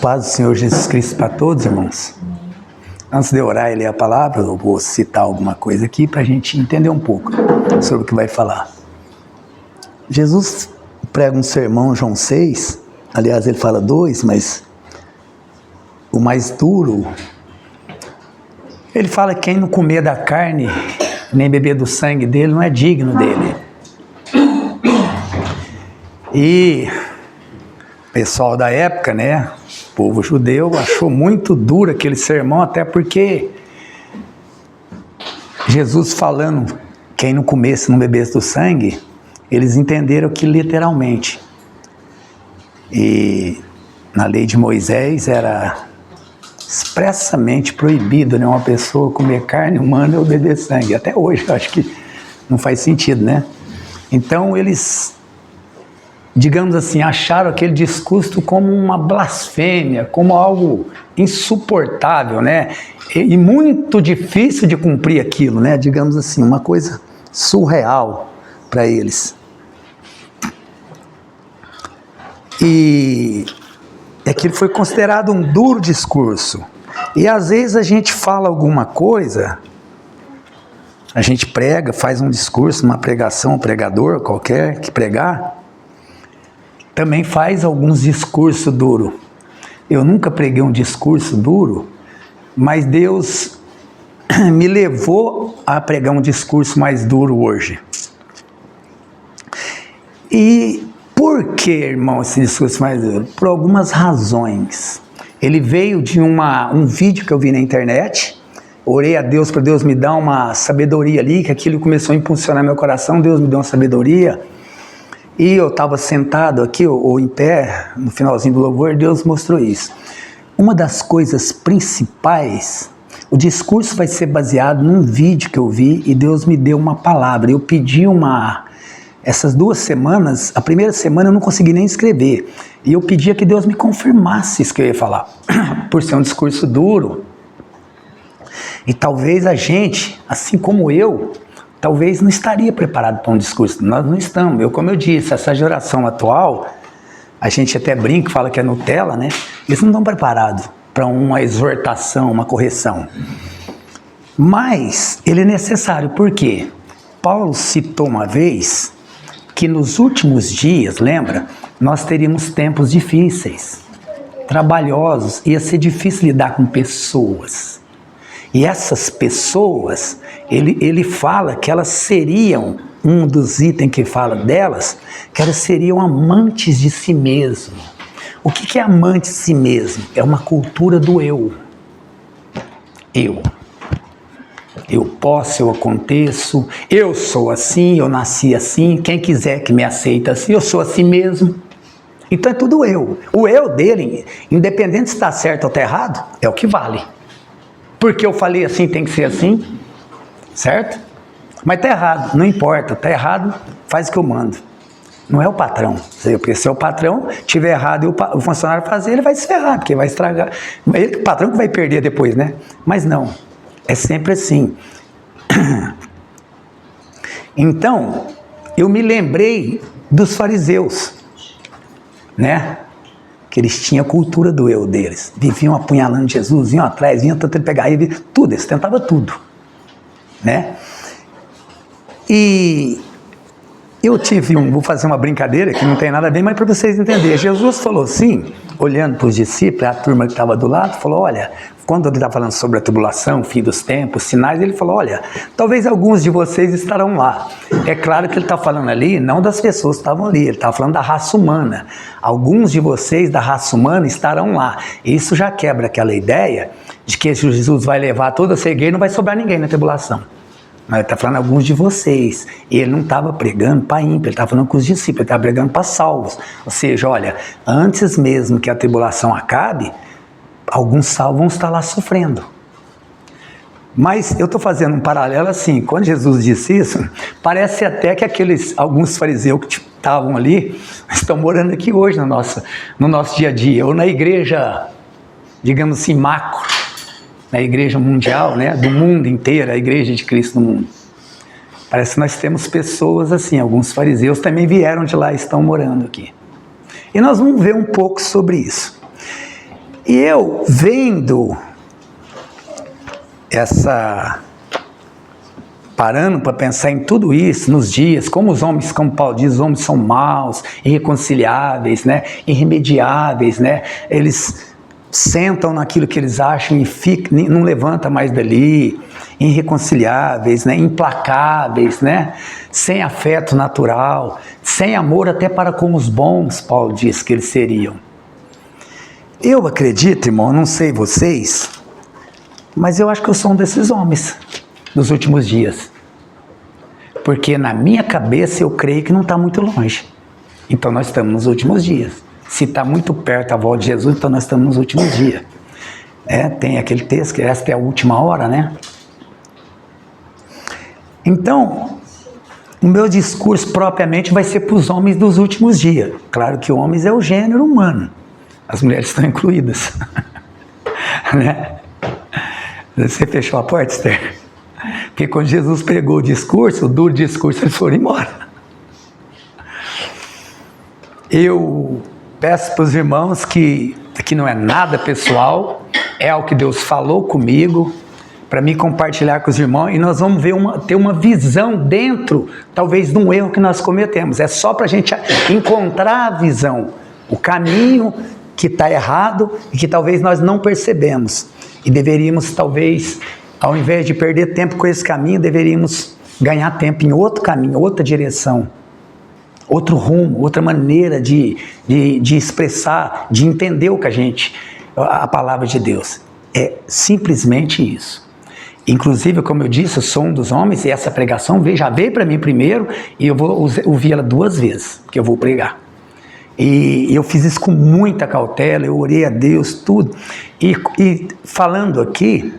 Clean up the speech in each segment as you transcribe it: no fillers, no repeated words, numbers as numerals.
Paz do Senhor Jesus Cristo para todos, irmãos. Antes de eu orar e ler a palavra, eu vou citar alguma coisa aqui para a gente entender um pouco sobre o que vai falar. Jesus prega um sermão, João 6, aliás ele fala 2, mas o mais duro, ele fala que quem não comer da carne, nem beber do sangue dele, não é digno dele. E o pessoal da época, né, o povo judeu, achou muito duro aquele sermão, até porque Jesus falando, quem não comesse, não bebesse do sangue, eles entenderam que literalmente. E na lei de Moisés era expressamente proibido, né, uma pessoa comer carne humana ou beber sangue. Até hoje eu acho que não faz sentido, né? Então eles, digamos assim, acharam aquele discurso como uma blasfêmia, como algo insuportável, né? E muito difícil de cumprir aquilo, né? Digamos assim, uma coisa surreal para eles. E aquilo foi considerado um duro discurso. E às vezes a gente fala alguma coisa, a gente prega, faz um discurso, uma pregação, um pregador qualquer que pregar, também faz alguns discursos duros. Eu nunca preguei um discurso duro, mas Deus me levou a pregar um discurso mais duro hoje. E por que, irmão, esse discurso mais duro? Por algumas razões. Ele veio de um vídeo que eu vi na internet. Orei a Deus para Deus me dar uma sabedoria ali, que aquilo começou a impulsionar meu coração. Deus me deu uma sabedoria. E eu estava sentado aqui, ou em pé, no finalzinho do louvor, Deus mostrou isso. Uma das coisas principais, o discurso vai ser baseado num vídeo que eu vi e Deus me deu uma palavra. Eu pedi essas 2 semanas, a primeira semana eu não consegui nem escrever. E eu pedia que Deus me confirmasse isso que eu ia falar, por ser um discurso duro. E talvez a gente, assim como eu, talvez não estaria preparado para um discurso. Nós não estamos. Como eu disse, essa geração atual, a gente até brinca, fala que é Nutella, né? Eles não estão preparados para uma exortação, uma correção. Mas ele é necessário, por quê? Paulo citou uma vez que nos últimos dias, lembra? Nós teríamos tempos difíceis, trabalhosos, ia ser difícil lidar com pessoas. E essas pessoas, ele fala que elas seriam, um dos itens que fala delas, que elas seriam amantes de si mesmo. O que é amante de si mesmo? É uma cultura do eu. Eu posso, eu aconteço, eu sou assim, eu nasci assim, quem quiser que me aceita assim, eu sou assim mesmo. Então é tudo eu. O eu dele, independente se está certo ou está errado, é o que vale. Porque eu falei assim, tem que ser assim, certo? Mas está errado, não importa, está errado, faz o que eu mando. Não é o patrão, porque se o patrão tiver errado e o funcionário fazer, ele vai se ferrar, porque vai estragar. O patrão que vai perder depois, né? Mas não, é sempre assim. Então, eu me lembrei dos fariseus, né? Que eles tinham a cultura do eu deles, viviam apunhalando Jesus, vinham atrás, vinham tentando pegar ele, tudo, eles tentavam tudo, né? E eu vou fazer uma brincadeira que não tem nada a ver, mas para vocês entenderem, Jesus falou assim, olhando para os discípulos, a turma que estava do lado, falou, olha, quando ele está falando sobre a tribulação, o fim dos tempos, sinais, ele falou, olha, talvez alguns de vocês estarão lá. É claro que ele está falando ali, não das pessoas que estavam ali, ele estava falando da raça humana. Alguns de vocês da raça humana estarão lá. Isso já quebra aquela ideia de que Jesus vai levar toda a cegueira e não vai sobrar ninguém na tribulação. Mas ele está falando alguns de vocês. E ele não estava pregando para ímpio, ele estava falando com os discípulos, ele estava pregando para salvos. Ou seja, olha, antes mesmo que a tribulação acabe, alguns salvos vão estar lá sofrendo. Mas eu estou fazendo um paralelo assim, quando Jesus disse isso, parece até que alguns fariseus que estavam ali, estão morando aqui hoje no nosso dia a dia, ou na igreja, digamos assim, macro, na igreja mundial, né, do mundo inteiro, a igreja de Cristo no mundo. Parece que nós temos pessoas assim, alguns fariseus também vieram de lá e estão morando aqui. E nós vamos ver um pouco sobre isso. E eu vendo parando para pensar em tudo isso, nos dias, como os homens, como Paulo diz, os homens são maus, irreconciliáveis, né? Irremediáveis, né? Eles sentam naquilo que eles acham e não levanta mais dali, irreconciliáveis, né? Implacáveis, né? Sem afeto natural, sem amor até para com os bons, Paulo diz que eles seriam. Eu acredito, irmão, não sei vocês, mas eu acho que eu sou um desses homens dos últimos dias. Porque na minha cabeça eu creio que não está muito longe. Então nós estamos nos últimos dias. Se está muito perto a volta de Jesus, então nós estamos nos últimos dias. Tem aquele texto que esta é a última hora, né? Então, o meu discurso propriamente vai ser para os homens dos últimos dias. Claro que homens é o gênero humano. As mulheres estão incluídas. Né? Você fechou a porta, Esther? Porque quando Jesus pregou o discurso, o duro discurso, eles foram embora. Eu peço para os irmãos que não é nada pessoal, é algo que Deus falou comigo, para mim compartilhar com os irmãos, e nós vamos ter uma visão dentro, talvez, de um erro que nós cometemos. É só para a gente encontrar a visão, o caminho que está errado e que talvez nós não percebemos. E deveríamos, talvez, ao invés de perder tempo com esse caminho, deveríamos ganhar tempo em outro caminho, outra direção, outro rumo, outra maneira de expressar, de entender a palavra de Deus. É simplesmente isso. Inclusive, como eu disse, eu sou um dos homens, e essa pregação já veio para mim primeiro, e eu vou ouvir ela 2 vezes, que eu vou pregar. E eu fiz isso com muita cautela, eu orei a Deus, tudo. E falando aqui,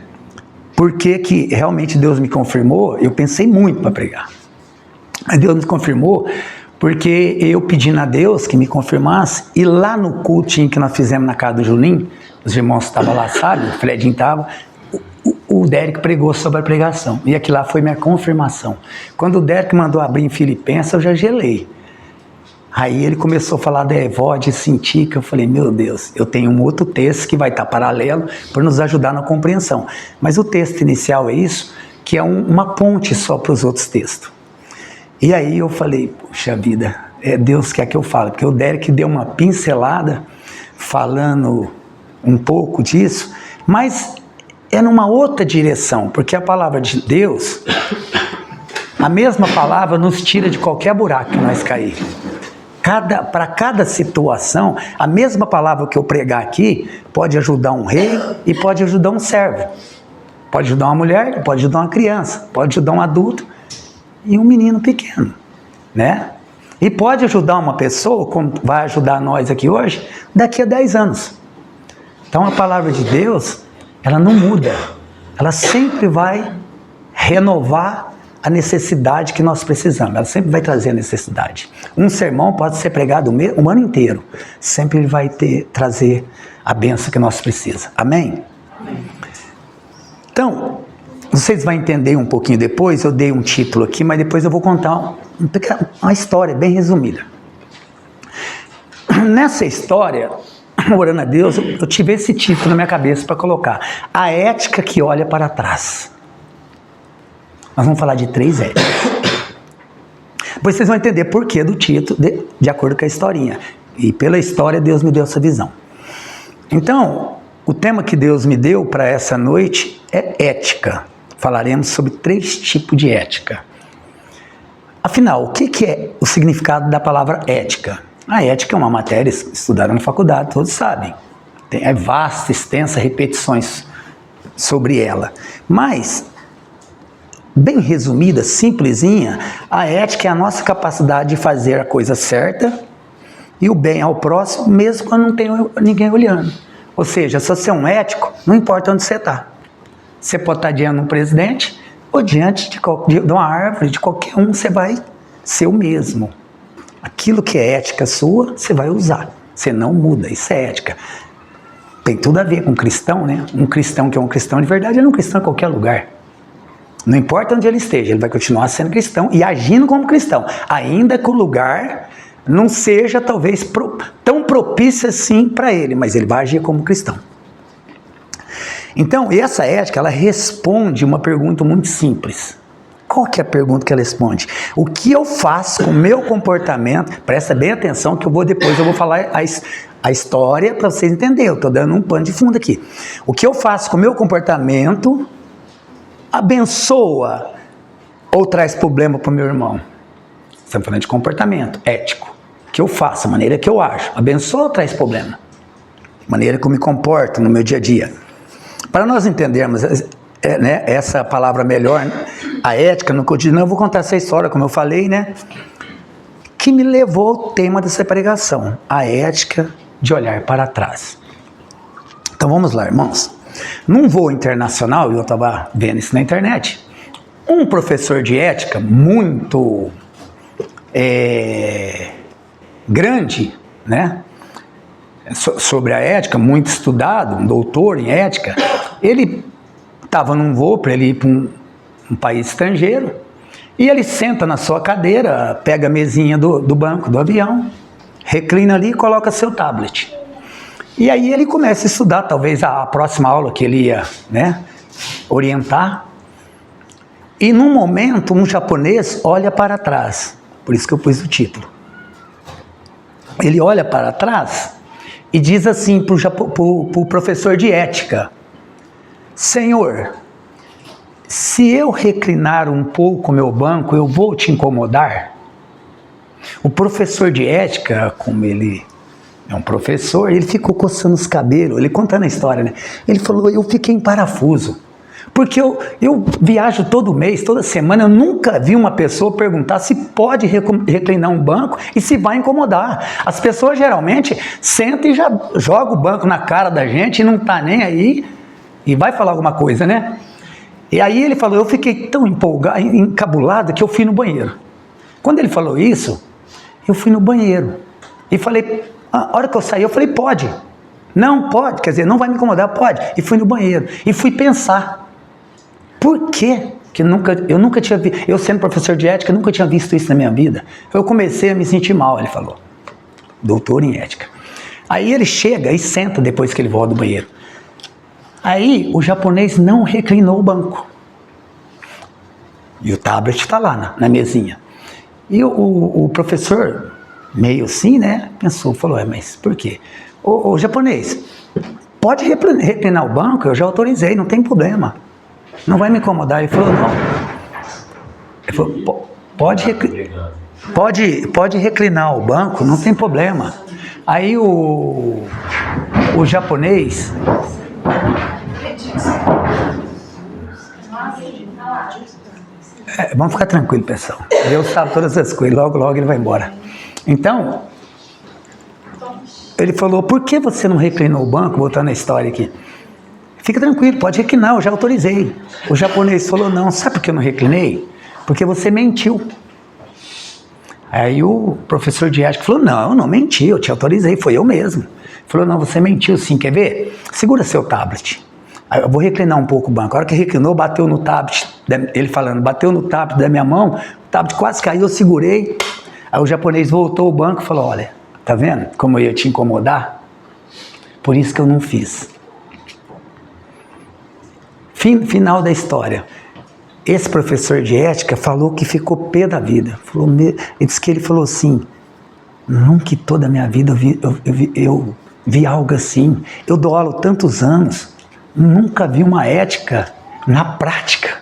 porque que realmente Deus me confirmou, eu pensei muito para pregar. Mas Deus me confirmou, porque eu pedindo a Deus que me confirmasse, e lá no cultinho que nós fizemos na casa do Juninho, os irmãos estavam lá, sabe? O Fredinho estava, o Derek pregou sobre a pregação, e aquilo lá foi minha confirmação. Quando o Derek mandou abrir em Filipenses, eu já gelei. Aí ele começou a falar da evódia sintítica, eu falei, meu Deus, eu tenho um outro texto que vai estar paralelo para nos ajudar na compreensão. Mas o texto inicial é isso, que é uma ponte só para os outros textos. E aí eu falei, puxa vida, Deus quer que eu fale, porque o Derek deu uma pincelada falando um pouco disso, mas é numa outra direção, porque a palavra de Deus, a mesma palavra nos tira de qualquer buraco que nós caímos. Para cada situação, a mesma palavra que eu pregar aqui pode ajudar um rei e pode ajudar um servo. Pode ajudar uma mulher, pode ajudar uma criança, pode ajudar um adulto e um menino pequeno, né? E pode ajudar uma pessoa, como vai ajudar nós aqui hoje, daqui a 10 anos. Então a palavra de Deus, ela não muda. Ela sempre vai renovar a necessidade que nós precisamos. Ela sempre vai trazer a necessidade. Um sermão pode ser pregado o ano inteiro. Sempre ele vai trazer a bênção que nós precisamos. Amém? Amém. Então, vocês vão entender um pouquinho depois. Eu dei um título aqui, mas depois eu vou contar uma história bem resumida. Nessa história, orando a Deus, eu tive esse título na minha cabeça para colocar. A ética que olha para trás. Nós vamos falar de 3 éticas. Depois vocês vão entender por que do título, de acordo com a historinha. E pela história, Deus me deu essa visão. Então, o tema que Deus me deu para essa noite é ética. Falaremos sobre 3 tipos de ética. Afinal, o que é o significado da palavra ética? A ética é uma matéria estudada na faculdade, todos sabem. É vasta, extensa, repetições sobre ela. Mas, bem resumida, simplesinha, a ética é a nossa capacidade de fazer a coisa certa e o bem ao próximo, mesmo quando não tem ninguém olhando. Ou seja, se você é um ético, não importa onde você está. Você pode estar diante de um presidente ou diante de uma árvore, de qualquer um, você vai ser o mesmo. Aquilo que é ética sua, você vai usar. Você não muda, isso é ética. Tem tudo a ver com cristão, né? Um cristão que é um cristão de verdade, ele é um cristão em qualquer lugar. Não importa onde ele esteja, ele vai continuar sendo cristão e agindo como cristão. Ainda que o lugar não seja talvez tão propício assim para ele, mas ele vai agir como cristão. Então, essa ética, ela responde uma pergunta muito simples. Qual que é a pergunta que ela responde? O que eu faço com o meu comportamento? Presta bem atenção que depois eu vou falar a história para vocês entenderem. Eu estou dando um pano de fundo aqui. O que eu faço com o meu comportamento abençoa ou traz problema para o meu irmão? Estamos falando de comportamento ético. O que eu faço, a maneira que eu ajo, abençoa ou traz problema? A maneira que eu me comporto no meu dia a dia. Para nós entendermos essa palavra melhor, a ética no cotidiano, eu vou contar essa história, como eu falei, né? Que me levou ao tema dessa pregação, a ética de olhar para trás. Então vamos lá, irmãos. Num voo internacional, eu estava vendo isso na internet, um professor de ética muito grande, né? Sobre a ética, muito estudado, um doutor em ética, ele estava num voo para ele ir para um país estrangeiro, e ele senta na sua cadeira, pega a mesinha do banco do avião, reclina ali e coloca seu tablet. E aí ele começa a estudar, talvez a próxima aula que ele ia, né, orientar. E num momento, um japonês olha para trás, por isso que eu pus o título. Ele olha para trás e diz assim para o professor de ética: Senhor, se eu reclinar um pouco o meu banco, eu vou te incomodar? O professor de ética, como ele é um professor, ele ficou coçando os cabelos, ele contando a história, né? Ele falou: eu fiquei em parafuso, porque eu viajo todo mês, toda semana, eu nunca vi uma pessoa perguntar se pode reclinar um banco e se vai incomodar. As pessoas geralmente sentam e já jogam o banco na cara da gente e não tá nem aí, e vai falar alguma coisa, né? E aí ele falou: eu fiquei tão empolgado, encabulado, que eu fui no banheiro. Quando ele falou isso, eu fui no banheiro e falei, a hora que eu saí, eu falei: pode. Não, pode, quer dizer, não vai me incomodar, pode. E fui no banheiro e fui pensar, por quê? Que eu nunca tinha visto, eu sendo professor de ética, nunca tinha visto isso na minha vida. Eu comecei a me sentir mal, ele falou, doutor em ética. Aí ele chega e senta depois que ele volta do banheiro. Aí o japonês não reclinou o banco. E o tablet está lá na mesinha. E o professor, meio assim, né, pensou, falou: mas por quê? O japonês, pode reclinar o banco, eu já autorizei, não tem problema. Não vai me incomodar. Ele falou: não. Ele falou: pode reclinar o banco, não tem problema. Aí o japonês... vamos ficar tranquilo, pessoal. Deus sabe todas as coisas, logo ele vai embora. Então, ele falou: por que você não reclinou o banco? Voltando a história aqui. Fica tranquilo, pode reclinar, eu já autorizei. O japonês falou: não, sabe por que eu não reclinei? Porque você mentiu. Aí o professor de ética falou: não, eu não menti, eu te autorizei, foi eu mesmo. Ele falou: não, você mentiu sim, quer ver? Segura seu tablet. Aí eu vou reclinar um pouco o banco. A hora que reclinou, bateu no tablet, ele falando, bateu no tablet da minha mão, o tablet quase caiu, eu segurei. Aí o japonês voltou ao banco e falou: olha, tá vendo como eu ia te incomodar? Por isso que eu não fiz. Final da história. Esse professor de ética falou que ficou pé da vida. Ele disse que ele falou assim: nunca em toda a minha vida eu vi algo assim. Eu dou aula há tantos anos, nunca vi uma ética na prática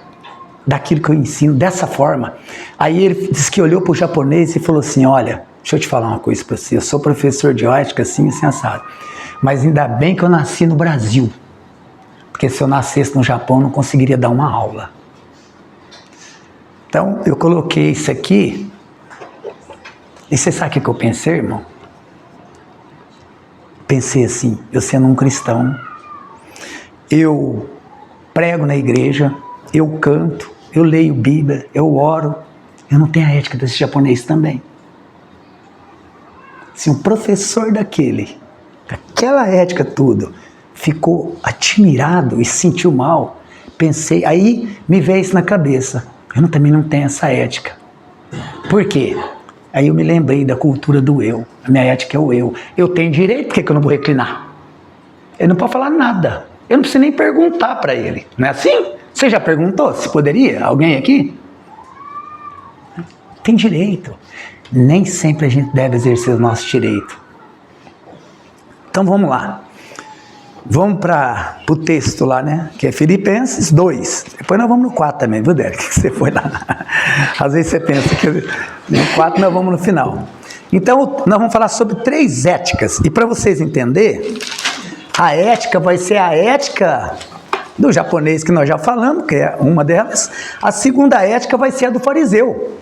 daquilo que eu ensino, dessa forma. Aí ele disse que olhou para o japonês e falou assim: olha, deixa eu te falar uma coisa para você, eu sou professor de ética assim, assim, assado, mas ainda bem que eu nasci no Brasil, porque se eu nascesse no Japão, eu não conseguiria dar uma aula. Então, eu coloquei isso aqui, e você sabe o que eu pensei, irmão? Pensei assim: eu sendo um cristão, eu prego na igreja, eu canto, eu leio Bíblia, eu oro, eu não tenho a ética desse japonês também. Se um professor daquele, aquela ética tudo, ficou admirado e se sentiu mal, pensei, aí me veio isso na cabeça: eu também não tenho essa ética. Por quê? Aí eu me lembrei da cultura do eu. A minha ética é o eu. Eu tenho direito, por que eu não vou reclinar? Ele não pode falar nada. eu não preciso nem perguntar para ele. Não é assim? Você já perguntou se poderia? Alguém aqui? Tem direito. Nem sempre a gente deve exercer o nosso direito. Então vamos lá. Vamos para o texto lá, né? Que é Filipenses 2. Depois nós vamos no 4 também, viu, Derek? Que você foi lá. Às vezes você pensa que no 4 nós vamos no final. Então, nós vamos falar sobre 3 éticas. E para vocês entenderem, a ética vai ser a ética do japonês que nós já falamos, que é uma delas. A segunda ética vai ser a do fariseu.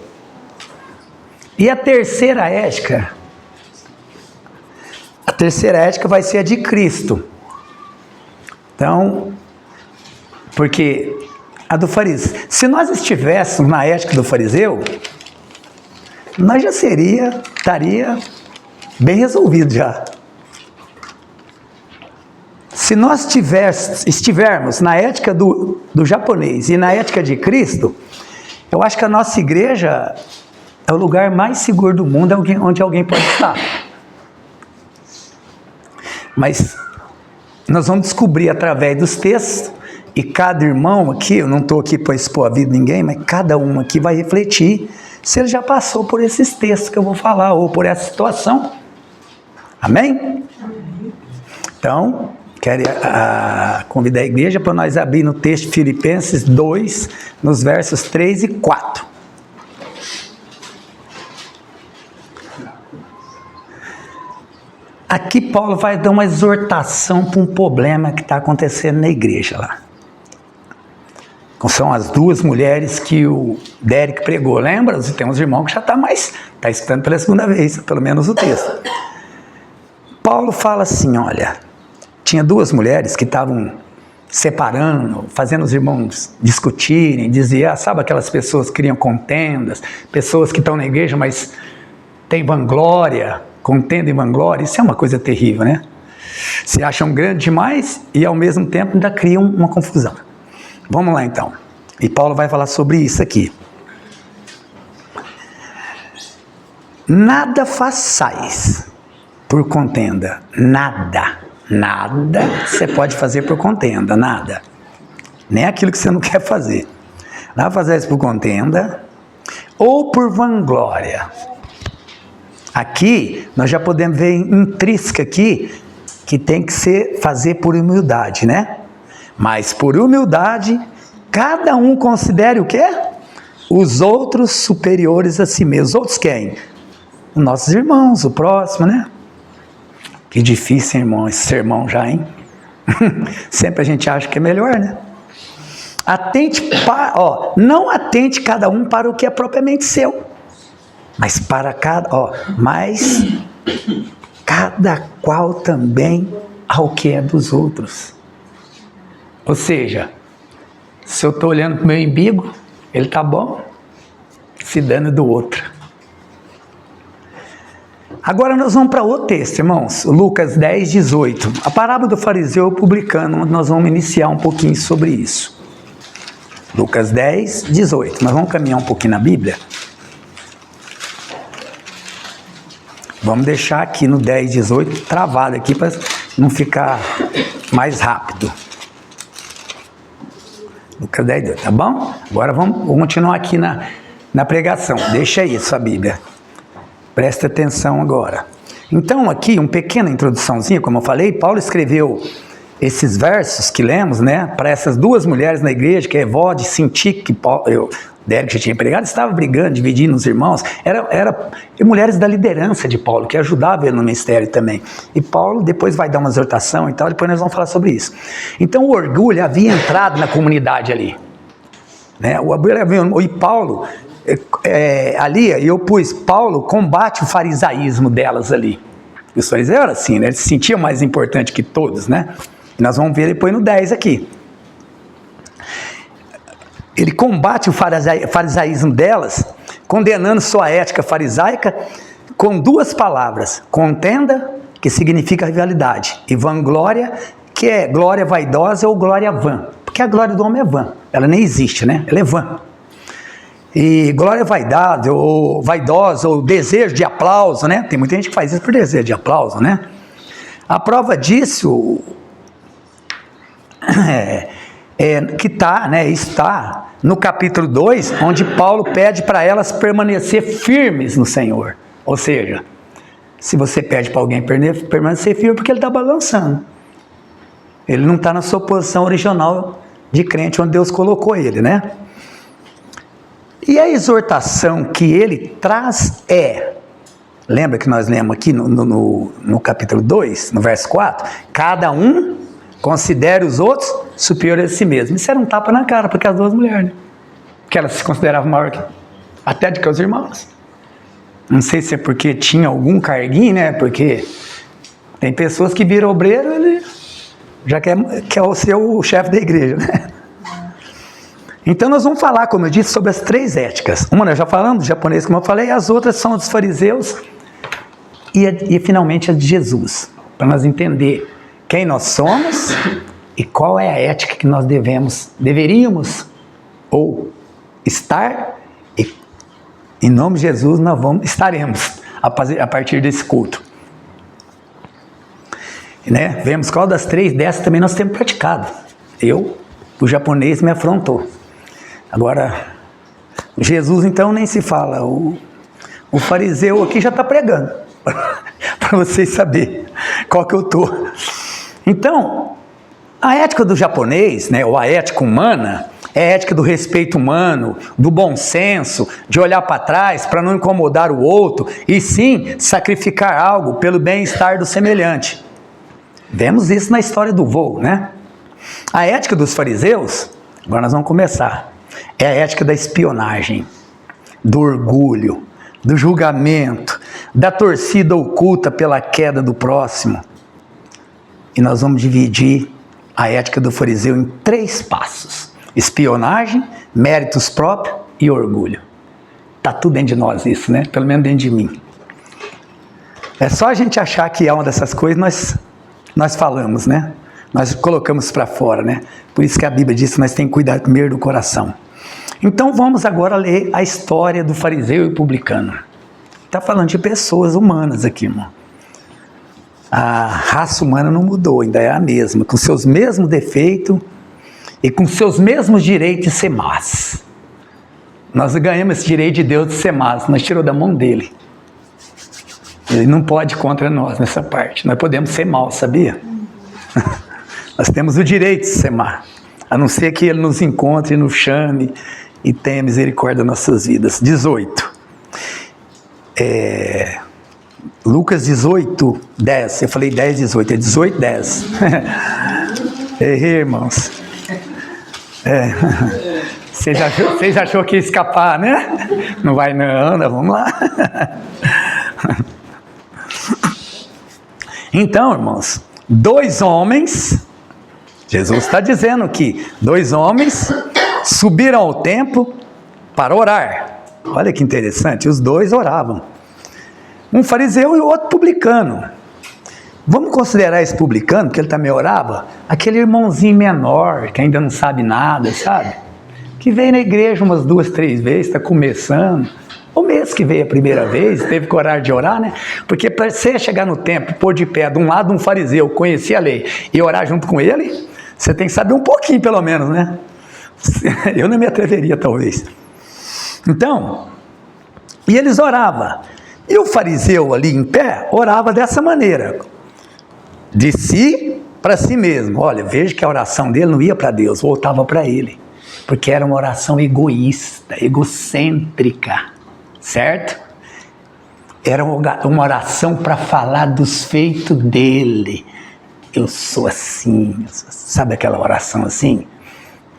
E a terceira ética vai ser a de Cristo. Então, porque a do fariseu, se nós estivéssemos na ética do fariseu, nós já estaria bem resolvido já. Se nós estivermos na ética do japonês e na ética de Cristo, eu acho que a nossa igreja é o lugar mais seguro do mundo, onde alguém pode estar. Mas nós vamos descobrir através dos textos, e cada irmão aqui, eu não estou aqui para expor a vida de ninguém, mas cada um aqui vai refletir se ele já passou por esses textos que eu vou falar, ou por essa situação. Amém? Então, quero convidar a igreja para nós abrir no texto de Filipenses 2, nos versos 3 e 4. Aqui Paulo vai dar uma exortação para um problema que está acontecendo na igreja lá. São as 2 mulheres que o Derek pregou, lembra? Tem uns irmãos que já está escutando pela segunda vez, pelo menos o texto. Paulo fala assim, olha, tinha 2 mulheres que estavam separando, fazendo os irmãos discutirem, dizia, sabe aquelas pessoas que criam contendas, pessoas que estão na igreja, mas têm vanglória, contenda e vanglória, isso é uma coisa terrível, né? Se acham grande demais e ao mesmo tempo ainda criam uma confusão. Vamos lá então. E Paulo vai falar sobre isso aqui. Nada façais por contenda. Nada você pode fazer por contenda, nada. Nem aquilo que você não quer fazer. Nada fazer isso por contenda ou por vanglória. Aqui, nós já podemos ver intrínseca aqui, que tem que fazer por humildade, né? Mas por humildade, cada um considere o quê? Os outros superiores a si mesmos. Os outros quem? Os nossos irmãos, o próximo, né? Que difícil, irmão, esse sermão já, hein? Sempre a gente acha que é melhor, né? Não atente cada um para o que é propriamente seu, mas para cada qual também ao que é dos outros. Ou seja, se eu estou olhando para o meu umbigo, ele está bom, se dando do outro. Agora nós vamos para outro texto, irmãos, Lucas 10, 18. A parábola do fariseu publicano, onde nós vamos iniciar um pouquinho sobre isso. Lucas 10, 18. Nós vamos caminhar um pouquinho na Bíblia. Vamos deixar aqui no 10, 18 travado aqui para não ficar mais rápido. Lucas 10, 18, tá bom? Agora vamos continuar aqui na pregação. Deixa aí sua Bíblia. Presta atenção agora. Então aqui, uma pequena introduçãozinha, como eu falei, Paulo escreveu esses versos que lemos, né, para essas 2 mulheres na igreja, que é Evode e Sintique, que Derek já tinha pregado, estava brigando, dividindo os irmãos, eram mulheres da liderança de Paulo, que ajudavam ele no ministério também. E Paulo depois vai dar uma exortação e tal, depois nós vamos falar sobre isso. Então o orgulho havia entrado na comunidade ali, né? O orgulho havia, e Paulo, eu pus, Paulo combate o farisaísmo delas ali. Os fariseus eram assim, né? Eles se sentiam mais importante que todos, né? E nós vamos ver depois no 10 aqui. Ele combate o farisaísmo delas, condenando sua ética farisaica com 2 palavras: contenda, que significa rivalidade, e vanglória, que é glória vaidosa ou glória vã, porque a glória do homem é vã, ela nem existe, né? Ela é vã. E glória vaidade, ou vaidosa, ou desejo de aplauso, né? Tem muita gente que faz isso por desejo de aplauso, né? A prova disso, que está no capítulo 2, onde Paulo pede para elas permanecer firmes no Senhor. Ou seja, se você pede para alguém permanecer firme, porque ele está balançando. Ele não está na sua posição original de crente, onde Deus colocou ele, né? E a exortação que ele traz lembra que nós lemos aqui no capítulo 2, no verso 4? Cada um considere os outros superiores a si mesmo. Isso era um tapa na cara para aquelas duas mulheres, né? Porque elas se consideravam maior até do que os irmãos. Não sei se é porque tinha algum carguinho, né? Porque tem pessoas que viram obreiro, ele já quer ser o chefe da igreja, né? Então nós vamos falar, como eu disse, sobre as 3 éticas. Uma nós já falamos, do japonês, como eu falei, as outras são dos fariseus e finalmente a de Jesus, para nós entender quem nós somos e qual é a ética que nós deveríamos ou estar, e em nome de Jesus nós estaremos a partir desse culto. Né? Vemos qual das 3 dessas também nós temos praticado. O japonês me afrontou. Agora, Jesus então nem se fala, o fariseu aqui já está pregando, para vocês saberem qual que eu estou. Então, a ética do japonês, né, ou a ética humana, é a ética do respeito humano, do bom senso, de olhar para trás para não incomodar o outro, e sim sacrificar algo pelo bem-estar do semelhante. Vemos isso na história do voo, né? A ética dos fariseus, agora nós vamos começar, é a ética da espionagem, do orgulho, do julgamento, da torcida oculta pela queda do próximo. E nós vamos dividir a ética do fariseu em 3 passos: espionagem, méritos próprios e orgulho. Está tudo dentro de nós isso, né? Pelo menos dentro de mim. É só a gente achar que é uma dessas coisas, nós falamos, né? Nós colocamos para fora, né? Por isso que a Bíblia diz que nós temos que cuidar primeiro do coração. Então vamos agora ler a história do fariseu e publicano. Está falando de pessoas humanas aqui, irmão. A raça humana não mudou, ainda é a mesma, com seus mesmos defeitos e com seus mesmos direitos de ser más. Nós ganhamos esse direito de Deus de ser más, nós tirou da mão dele. Ele não pode ir contra nós nessa parte, nós podemos ser maus, sabia? Nós temos o direito de ser má, a não ser que ele nos encontre, nos chame e tenha misericórdia das nossas vidas. 18. Lucas 18, 10. Eu falei 10, 18. É 18, 10. Errei, irmãos. Você já achou que ia escapar, né? Não vai não, vamos lá. Então, irmãos, 2 homens, Jesus está dizendo que 2 homens subiram ao templo para orar. Olha que interessante, os 2 oravam. Um fariseu e o outro publicano. Vamos considerar esse publicano, que ele também orava, aquele irmãozinho menor, que ainda não sabe nada, sabe? Que veio na igreja umas 2, 3 vezes, está começando. Ou mesmo que veio a primeira vez, teve coragem de orar, né? Porque para você chegar no templo, pôr de pé de um lado um fariseu, conhecer a lei e orar junto com ele, você tem que saber um pouquinho pelo menos, né? Eu não me atreveria talvez. Então, e eles oravam. E o fariseu ali em pé orava dessa maneira, de si para si mesmo. Olha, veja que a oração dele não ia para Deus, voltava para ele, porque era uma oração egoísta, egocêntrica, certo? Era uma oração para falar dos feitos dele. Eu sou assim, sabe aquela oração assim?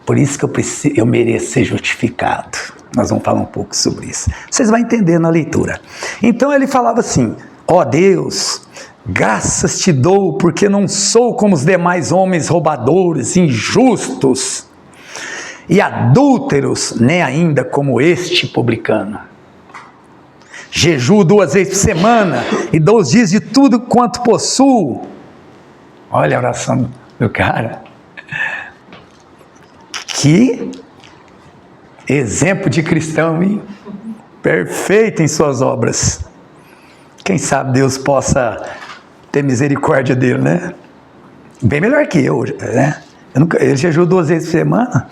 Por isso que eu mereço ser justificado. Nós vamos falar um pouco sobre isso. Vocês vão entender na leitura. Então ele falava assim: ó Deus, graças te dou, porque não sou como os demais homens roubadores, injustos e adúlteros, nem ainda como este publicano. Jejuo 2 vezes por semana e dou os dias de tudo quanto possuo. Olha a oração do cara. Que exemplo de cristão, hein? Perfeito em suas obras. Quem sabe Deus possa ter misericórdia dele, né? Bem melhor que eu, né? Ele jejuou 2 vezes por semana.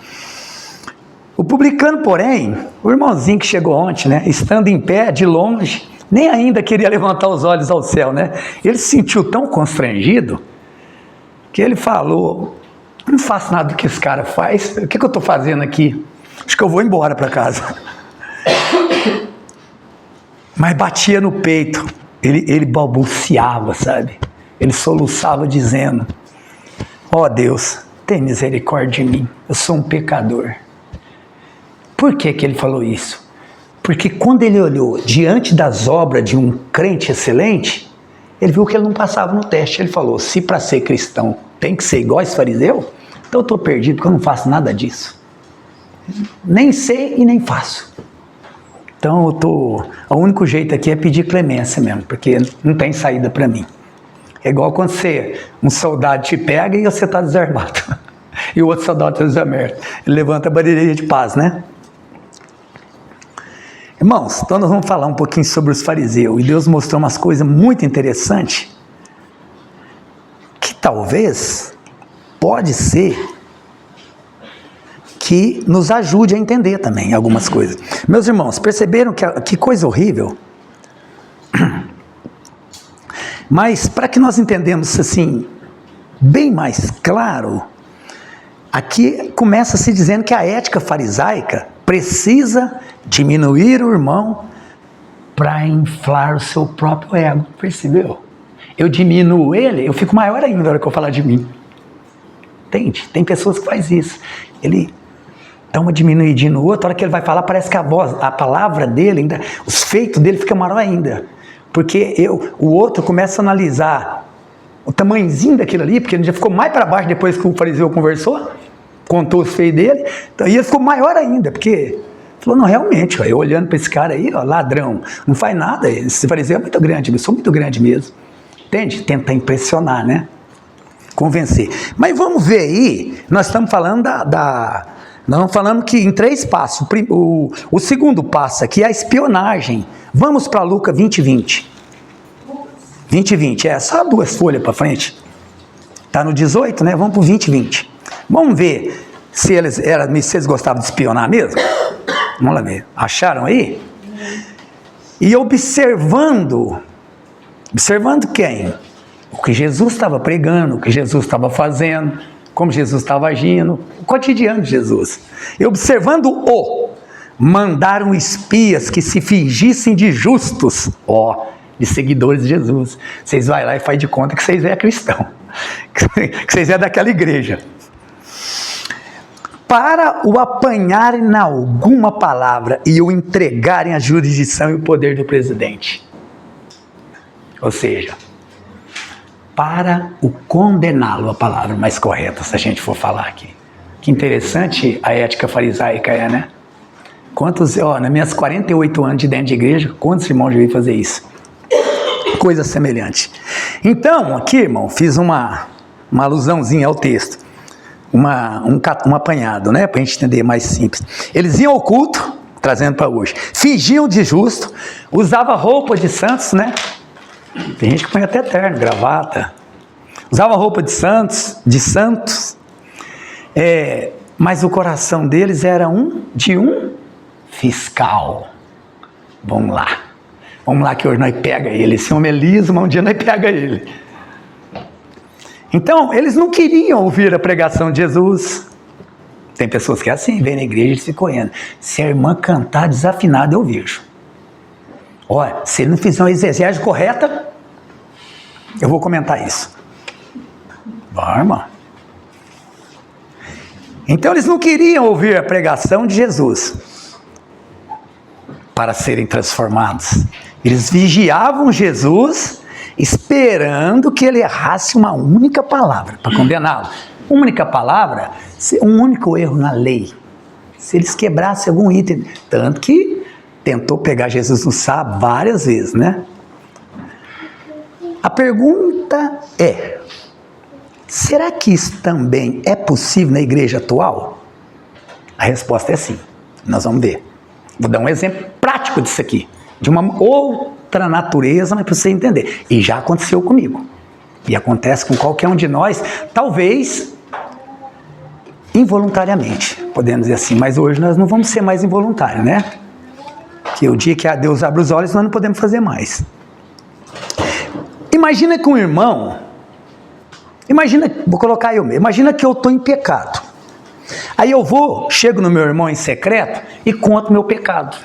O publicano, porém, o irmãozinho que chegou ontem, né, estando em pé, de longe, nem ainda queria levantar os olhos ao céu, né? Ele se sentiu tão constrangido que ele falou: não faço nada do que esse cara faz, o que eu estou fazendo aqui? Acho que eu vou embora para casa. Mas batia no peito, ele balbuciava, sabe? Ele soluçava dizendo: ó Deus, tem misericórdia de mim, eu sou um pecador. Por que ele falou isso? Porque quando ele olhou diante das obras de um crente excelente, ele viu que ele não passava no teste. Ele falou: se para ser cristão tem que ser igual esse fariseu, então eu estou perdido porque eu não faço nada disso. Nem sei e nem faço. Então o único jeito aqui é pedir clemência mesmo, porque não tem saída para mim. É igual quando um soldado te pega e você está desarmado. E o outro soldado está desarmado. Ele levanta a bandeirinha de paz, né? Irmãos, então nós vamos falar um pouquinho sobre os fariseus. E Deus mostrou umas coisas muito interessantes, que talvez, pode ser, que nos ajude a entender também algumas coisas. Meus irmãos, perceberam que coisa horrível? Mas para que nós entendamos assim, bem mais claro, aqui começa se dizendo que a ética farisaica precisa diminuir o irmão para inflar o seu próprio ego, percebeu? Eu diminuo ele, eu fico maior ainda na hora que eu falar de mim. Entende? Tem pessoas que fazem isso. Ele dá uma diminuidinha no outro, a hora que ele vai falar, parece que a palavra dele, ainda, os feitos dele ficam maior ainda. Porque o outro começa a analisar o tamanhozinho daquilo ali, porque ele já ficou mais para baixo depois que o fariseu conversou, contou os feitos dele, então, e ele ficou maior ainda, porque falou: não, realmente, eu olhando para esse cara aí, ó, ladrão, não faz nada, esse fariseu é muito grande, eu sou muito grande mesmo. Entende? Tenta impressionar, né? Convencer. Mas vamos ver aí, nós estamos falando nós estamos falando que em 3 passos. O segundo passo aqui é a espionagem. Vamos para Lucas 20:20. 20:20, só 2 folhas para frente. Está no 18, né? Vamos para o 20:20. Vamos ver se eles gostavam de espionar mesmo. Vamos lá ver. Acharam aí? E observando quem? O que Jesus estava pregando, o que Jesus estava fazendo, como Jesus estava agindo, o cotidiano de Jesus. E observando mandaram espias que se fingissem de justos, de seguidores de Jesus. Vocês vão lá e faz de conta que vocês é cristão, que vocês é daquela igreja. Para o apanharem na alguma palavra e o entregarem à jurisdição e o poder do presidente. Ou seja, para o condená-lo, a palavra mais correta, se a gente for falar aqui. Que interessante a ética farisaica né? Nas minhas 48 anos de dentro de igreja, quantos irmãos já vi fazer isso? Coisa semelhante. Então, aqui, irmão, fiz uma alusãozinha ao texto. Um apanhado, né? Para a gente entender mais simples. Eles iam ao culto, trazendo para hoje, fingiam de justo, usava roupa de santos, né? Tem gente que põe até terno, gravata. Usava roupa de santos, mas o coração deles era de um fiscal. Vamos lá que hoje nós pega ele. Esse homem é liso, mas um dia nós pega ele. Então, eles não queriam ouvir a pregação de Jesus. Tem pessoas que é assim, vem na igreja e se correndo. Se a irmã cantar desafinada, eu vejo. Olha, se ele não fizer uma exegese correta, eu vou comentar isso. Bom, irmão. Então eles não queriam ouvir a pregação de Jesus para serem transformados. Eles vigiavam Jesus, esperando que ele errasse uma única palavra para condená-lo. Uma única palavra, um único erro na lei. Se eles quebrassem algum item, tanto que tentou pegar Jesus no sábado várias vezes, né? A pergunta é: será que isso também é possível na igreja atual? A resposta é sim. Nós vamos ver. Vou dar um exemplo prático disso aqui, de uma outra natureza, mas para você entender. E já aconteceu comigo. E acontece com qualquer um de nós. Talvez involuntariamente, podemos dizer assim, mas hoje nós não vamos ser mais involuntários, né? Que o dia que Deus abre os olhos, nós não podemos fazer mais. Imagina que um irmão, vou colocar eu mesmo, imagina que eu estou em pecado. Aí eu chego no meu irmão em secreto e conto meu pecado.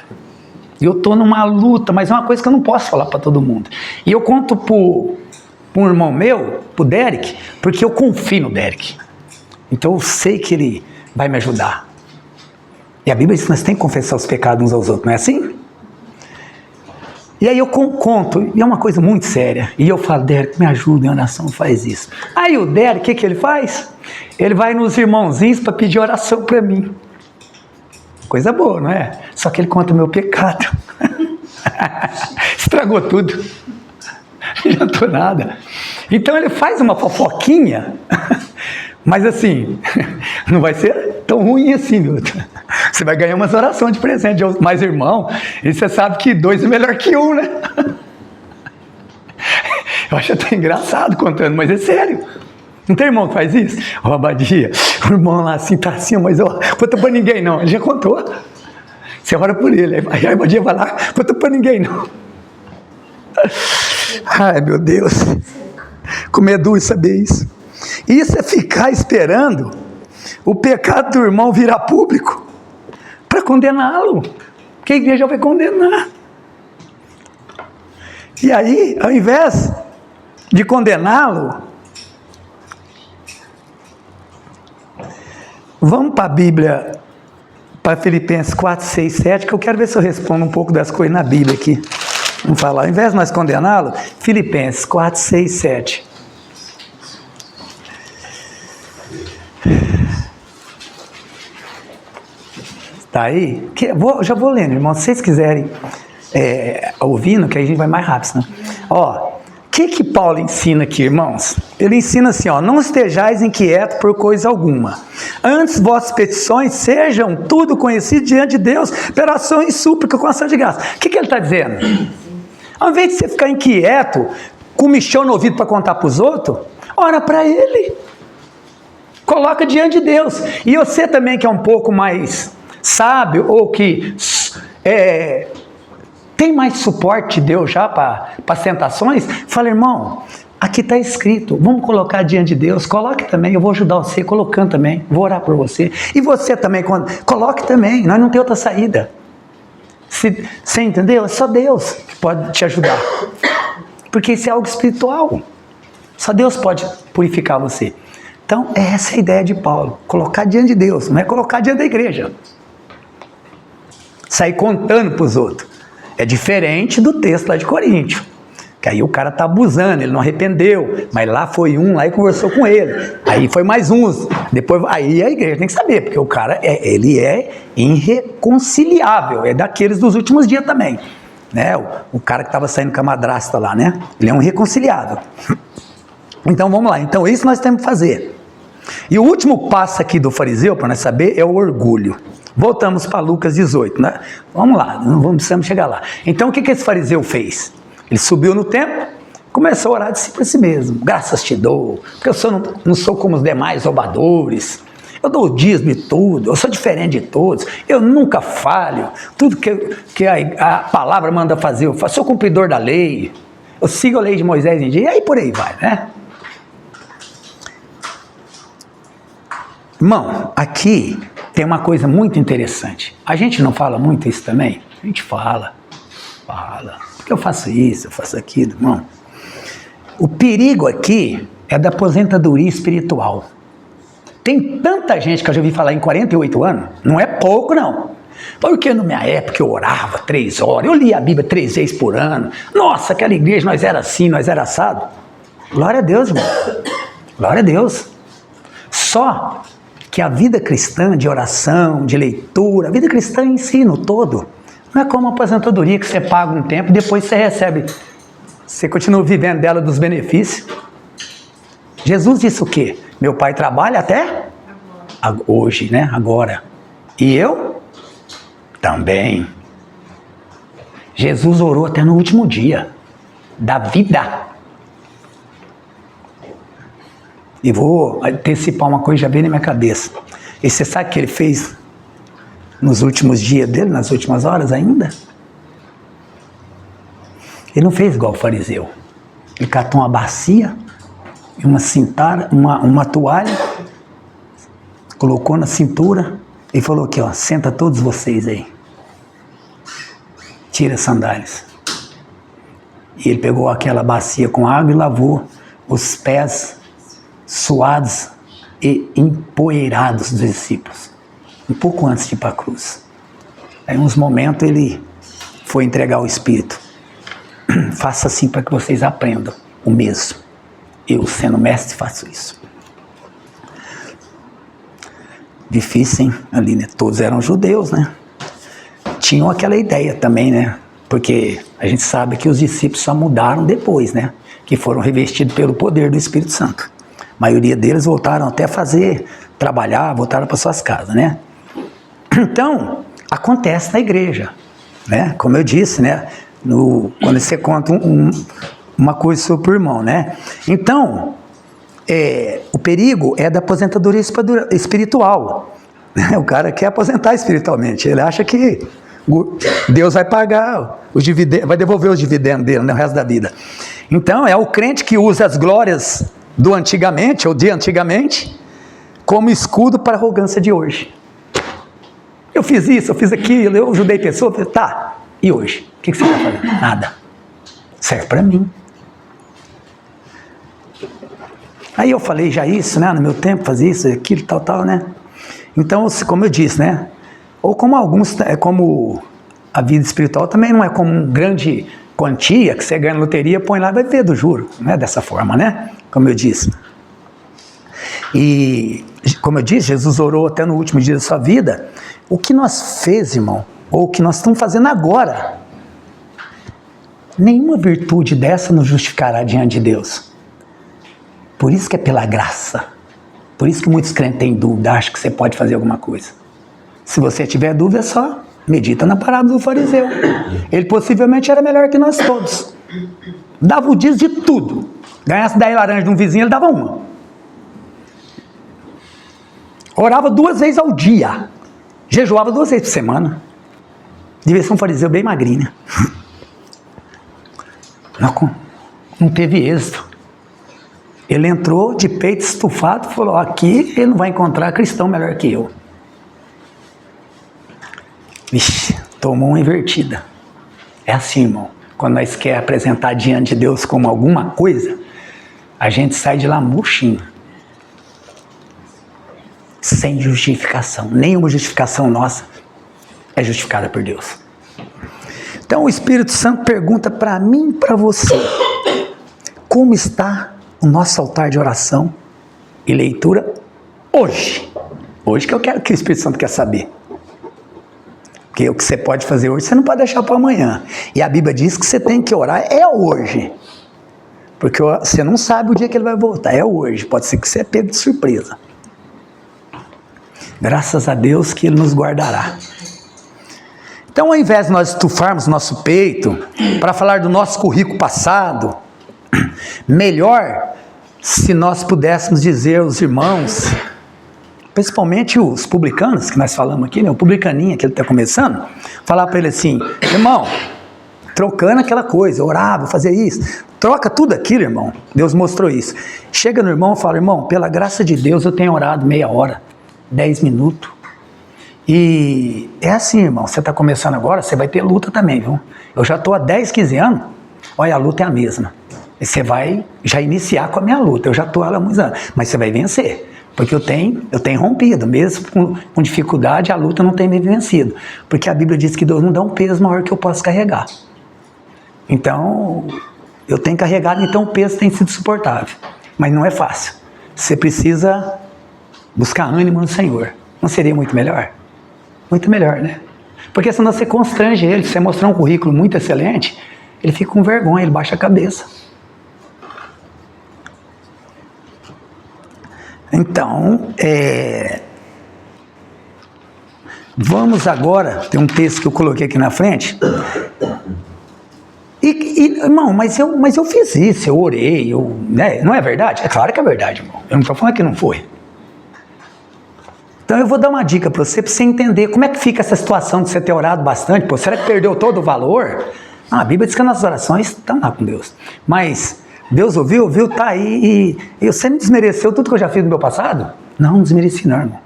E eu estou numa luta, mas é uma coisa que eu não posso falar para todo mundo. E eu conto para um irmão meu, para o Derek, porque eu confio no Derek. Então eu sei que ele vai me ajudar. E a Bíblia diz que nós temos que confessar os pecados uns aos outros, não é assim? E aí eu conto, e é uma coisa muito séria. E eu falo, Derek, me ajuda em oração, faz isso. Aí o Derek, o que ele faz? Ele vai nos irmãozinhos para pedir oração para mim. Coisa boa, não é? Só que ele conta o meu pecado. Estragou tudo. Não adiantou nada. Então ele faz uma fofoquinha, mas assim, não vai ser tão ruim assim, Milton. Você vai ganhar umas orações de presente de mais irmão, e você sabe que 2 é melhor que 1, né? Eu acho até engraçado contando, mas é sério. Não tem irmão que faz isso? Ô, Abadia, o irmão lá assim, tá assim, mas ó, conta pra ninguém não, ele já contou. Você ora por ele, aí a Abadia vai lá, conta pra ninguém não. Ai, meu Deus, como é duro saber isso. Isso é ficar esperando o pecado do irmão virar público para condená-lo, porque a igreja vai condenar. E aí, ao invés de condená-lo, vamos para a Bíblia, para Filipenses 4, 6, 7, que eu quero ver se eu respondo um pouco das coisas na Bíblia aqui. Vamos falar, ao invés de nós condená-lo, Filipenses 4, 6, 7. Está aí? Já vou lendo, irmão, se vocês quiserem ouvindo, que aí a gente vai mais rápido, né? Ó, o que Paulo ensina aqui, irmãos? Ele ensina assim, ó, não estejais inquietos por coisa alguma. Antes vossas petições sejam tudo conhecido diante de Deus, pela oração e súplica com ação de graça. O que ele está dizendo? Ao invés de você ficar inquieto, com michão no ouvido para contar para os outros, ora para ele. Coloca diante de Deus. E você também que é um pouco mais sábio, ou que tem mais suporte de Deus já para as tentações, fala, irmão, aqui está escrito, vamos colocar diante de Deus, coloque também, eu vou ajudar você, colocando também, vou orar por você, e você também, coloque também, nós não temos outra saída. Você entendeu? É só Deus que pode te ajudar, porque isso é algo espiritual, só Deus pode purificar você. Então, essa é a ideia de Paulo, colocar diante de Deus, não é colocar diante da igreja, sair contando para os outros. É diferente do texto lá de Coríntios, que aí o cara está abusando, ele não arrependeu, mas lá foi um lá e conversou com ele, aí foi mais uns, depois aí a igreja tem que saber, porque o cara ele é irreconciliável, é daqueles dos últimos dias também, né? O cara que estava saindo com a madrasta lá, né? Ele é um irreconciliável. Então vamos lá, então isso nós temos que fazer. E o último passo aqui do fariseu, para nós saber, é o orgulho. Voltamos para Lucas 18, né? Vamos lá, não precisamos chegar lá. Então o que esse fariseu fez? Ele subiu no templo, começou a orar de si para si mesmo. Graças te dou, porque eu não sou como os demais roubadores. Eu dou o dízimo de tudo, eu sou diferente de todos, eu nunca falho. Tudo que a palavra manda fazer, eu faço, sou cumpridor da lei. Eu sigo a lei de Moisés em dia, e aí por aí vai, né? Irmão, aqui tem uma coisa muito interessante. A gente não fala muito isso também? A gente fala. Porque eu faço isso, eu faço aquilo, irmão. O perigo aqui é da aposentadoria espiritual. Tem tanta gente que eu já ouvi falar em 48 anos, não é pouco não. Porque na minha época eu orava 3 horas, eu lia a Bíblia 3 vezes por ano. Nossa, aquela igreja, nós era assim, nós era assado. Glória a Deus, irmão. Glória a Deus. Só que a vida cristã de oração, de leitura, a vida cristã em si, no todo, não é como a aposentadoria que você paga um tempo e depois você recebe, você continua vivendo dela dos benefícios. Jesus disse o quê? Meu pai trabalha até hoje, né? Agora. E eu também. Jesus orou até no último dia da vida. E vou antecipar uma coisa, já veio na minha cabeça. E você sabe o que ele fez nos últimos dias dele, nas últimas horas ainda? Ele não fez igual o fariseu. Ele catou uma bacia, uma cintada, uma toalha, colocou na cintura e falou aqui, ó, senta todos vocês aí. Tira as sandálias. E ele pegou aquela bacia com água e lavou os pés suados e empoeirados dos discípulos. Um pouco antes de ir para a cruz. Aí, uns momentos, ele foi entregar o Espírito. Faça assim para que vocês aprendam o mesmo. Eu, sendo mestre, faço isso. Difícil, hein? Ali, né? Todos eram judeus, né? Tinham aquela ideia também, né? Porque a gente sabe que os discípulos só mudaram depois, né? Que foram revestidos pelo poder do Espírito Santo. A maioria deles voltaram até a trabalhar, voltaram para suas casas, né? Então, acontece na igreja, né? Como eu disse, né? Quando você conta uma coisa sobre o irmão, né? Então, o perigo é da aposentadoria espiritual. O cara quer aposentar espiritualmente, ele acha que Deus vai pagar os dividendos, vai devolver os dividendos dele no resto da vida. Então, é o crente que usa as glórias do antigamente, ou de antigamente, como escudo para a arrogância de hoje. Eu fiz isso, eu fiz aquilo, eu ajudei pessoas, tá, e hoje? O que você está fazendo? Nada. Serve para mim. Aí eu falei já isso, né, no meu tempo, fazia isso, aquilo, tal, né. Então, como eu disse, né, ou como alguns, como a vida espiritual também não é como uma grande quantia que você ganha na loteria, põe lá e vai ver do juro, não é dessa forma, né, como eu disse. E, como eu disse, Jesus orou até no último dia da sua vida. O que nós fez, irmão, ou o que nós estamos fazendo agora, nenhuma virtude dessa nos justificará diante de Deus. Por isso que é pela graça. Por isso que muitos crentes têm dúvida, acham que você pode fazer alguma coisa. Se você tiver dúvida, é só medita na parábola do fariseu. Ele possivelmente era melhor que nós todos. Dava o dízimo de tudo. Ganhasse 10 laranjas de um vizinho, ele dava uma. Orava 2 vezes ao dia. Jejuava 2 vezes por semana. Devia ser um fariseu bem magrinho. Não teve êxito. Ele entrou de peito estufado e falou, aqui ele não vai encontrar cristão melhor que eu. Vixe, tomou uma invertida. É assim, irmão. Quando nós quer apresentar diante de Deus como alguma coisa, a gente sai de lá murchinho. Sem justificação. Nenhuma justificação nossa é justificada por Deus. Então o Espírito Santo pergunta para mim e para você, como está o nosso altar de oração e leitura hoje? Hoje que eu quero que o Espírito Santo quer saber. Porque o que você pode fazer hoje, você não pode deixar para amanhã. E a Bíblia diz que você tem que orar hoje. Porque você não sabe o dia que ele vai voltar, é hoje. Pode ser que você é pego de surpresa. Graças a Deus que ele nos guardará. Então, ao invés de nós estufarmos nosso peito para falar do nosso currículo passado, melhor se nós pudéssemos dizer aos irmãos, principalmente os publicanos, que nós falamos aqui, né, o publicaninho que ele está começando, falar para ele assim, irmão, trocando aquela coisa, orava, fazia isso, troca tudo aquilo, irmão, Deus mostrou isso. Chega no irmão e fala, irmão, pela graça de Deus eu tenho orado meia hora, 10 minutos, e é assim, irmão, você está começando agora, você vai ter luta também, viu? Eu já estou há 10, 15 anos, olha, a luta é a mesma, e você vai já iniciar com a minha luta, eu já estou há muitos anos, mas você vai vencer, porque eu tenho rompido, mesmo com dificuldade, a luta não tem me vencido, porque a Bíblia diz que Deus não dá um peso maior que eu posso carregar, então, eu tenho carregado, então o peso tem sido suportável, mas não é fácil, você precisa buscar ânimo no Senhor, não seria muito melhor? Muito melhor, né? Porque senão você constrange ele, se você mostrar um currículo muito excelente, ele fica com vergonha, ele baixa a cabeça. Então, vamos agora, tem um texto que eu coloquei aqui na frente, irmão, mas eu fiz isso, eu orei, né? Não é verdade? É claro que é verdade, irmão, eu não estou falando que não foi. Então eu vou dar uma dica para você entender como é que fica essa situação de você ter orado bastante. Pô, será que perdeu todo o valor? A Bíblia diz que as nossas orações estão lá com Deus. Mas Deus ouviu, tá aí. E você me desmereceu tudo que eu já fiz no meu passado? Não desmereci não, irmão.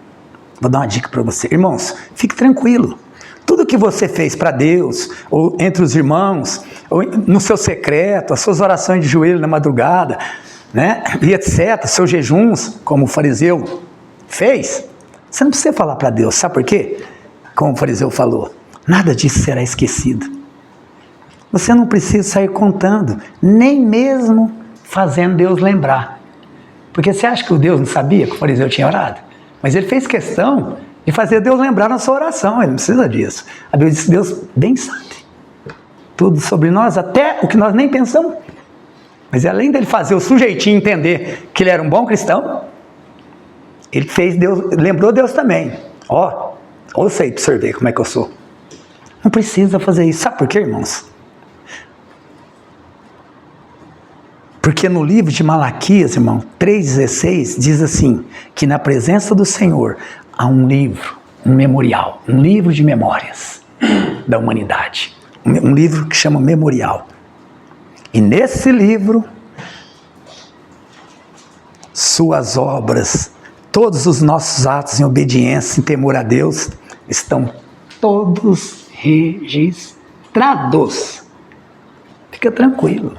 Vou dar uma dica para você. Irmãos, fique tranquilo. Tudo que você fez para Deus, ou entre os irmãos, ou no seu secreto, as suas orações de joelho na madrugada, né, e etc., seus jejuns, como o fariseu fez, você não precisa falar para Deus. Sabe por quê? Como o fariseu falou, nada disso será esquecido. Você não precisa sair contando, nem mesmo fazendo Deus lembrar. Porque você acha que o Deus não sabia que o fariseu tinha orado? Mas ele fez questão de fazer Deus lembrar na sua oração, ele não precisa disso. A Bíblia diz que Deus bem sabe tudo sobre nós, até o que nós nem pensamos. Mas além dele fazer o sujeitinho entender que ele era um bom cristão, ele fez Deus, lembrou Deus também. Ouça aí para você ver como é que eu sou. Não precisa fazer isso. Sabe por quê, irmãos? Porque no livro de Malaquias, irmão, 3,16, diz assim, que na presença do Senhor há um livro, um memorial, um livro de memórias da humanidade. Um livro que chama Memorial. E nesse livro, suas obras, todos os nossos atos em obediência, em temor a Deus, estão todos registrados. Fica tranquilo.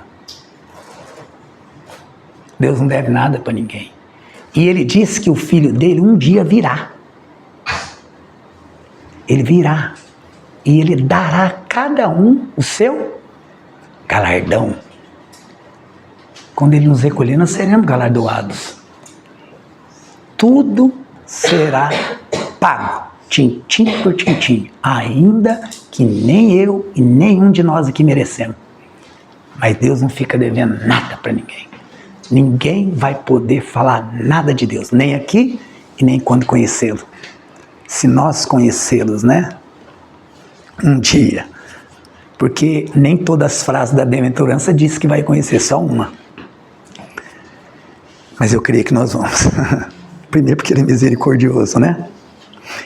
Deus não deve nada para ninguém. E ele disse que o filho dele um dia virá. Ele virá. E ele dará a cada um o seu galardão. Quando ele nos recolher, nós seremos galardoados. Tudo será pago, tintim por tintim, ainda que nem eu e nenhum de nós aqui merecemos. Mas Deus não fica devendo nada para ninguém. Ninguém vai poder falar nada de Deus, nem aqui e nem quando conhecê-lo. Se nós conhecê-los, né? Um dia. Porque nem todas as frases da bem-aventurança diz que vai conhecer, só uma. Mas eu creio que nós vamos. Primeiro porque ele é misericordioso, né?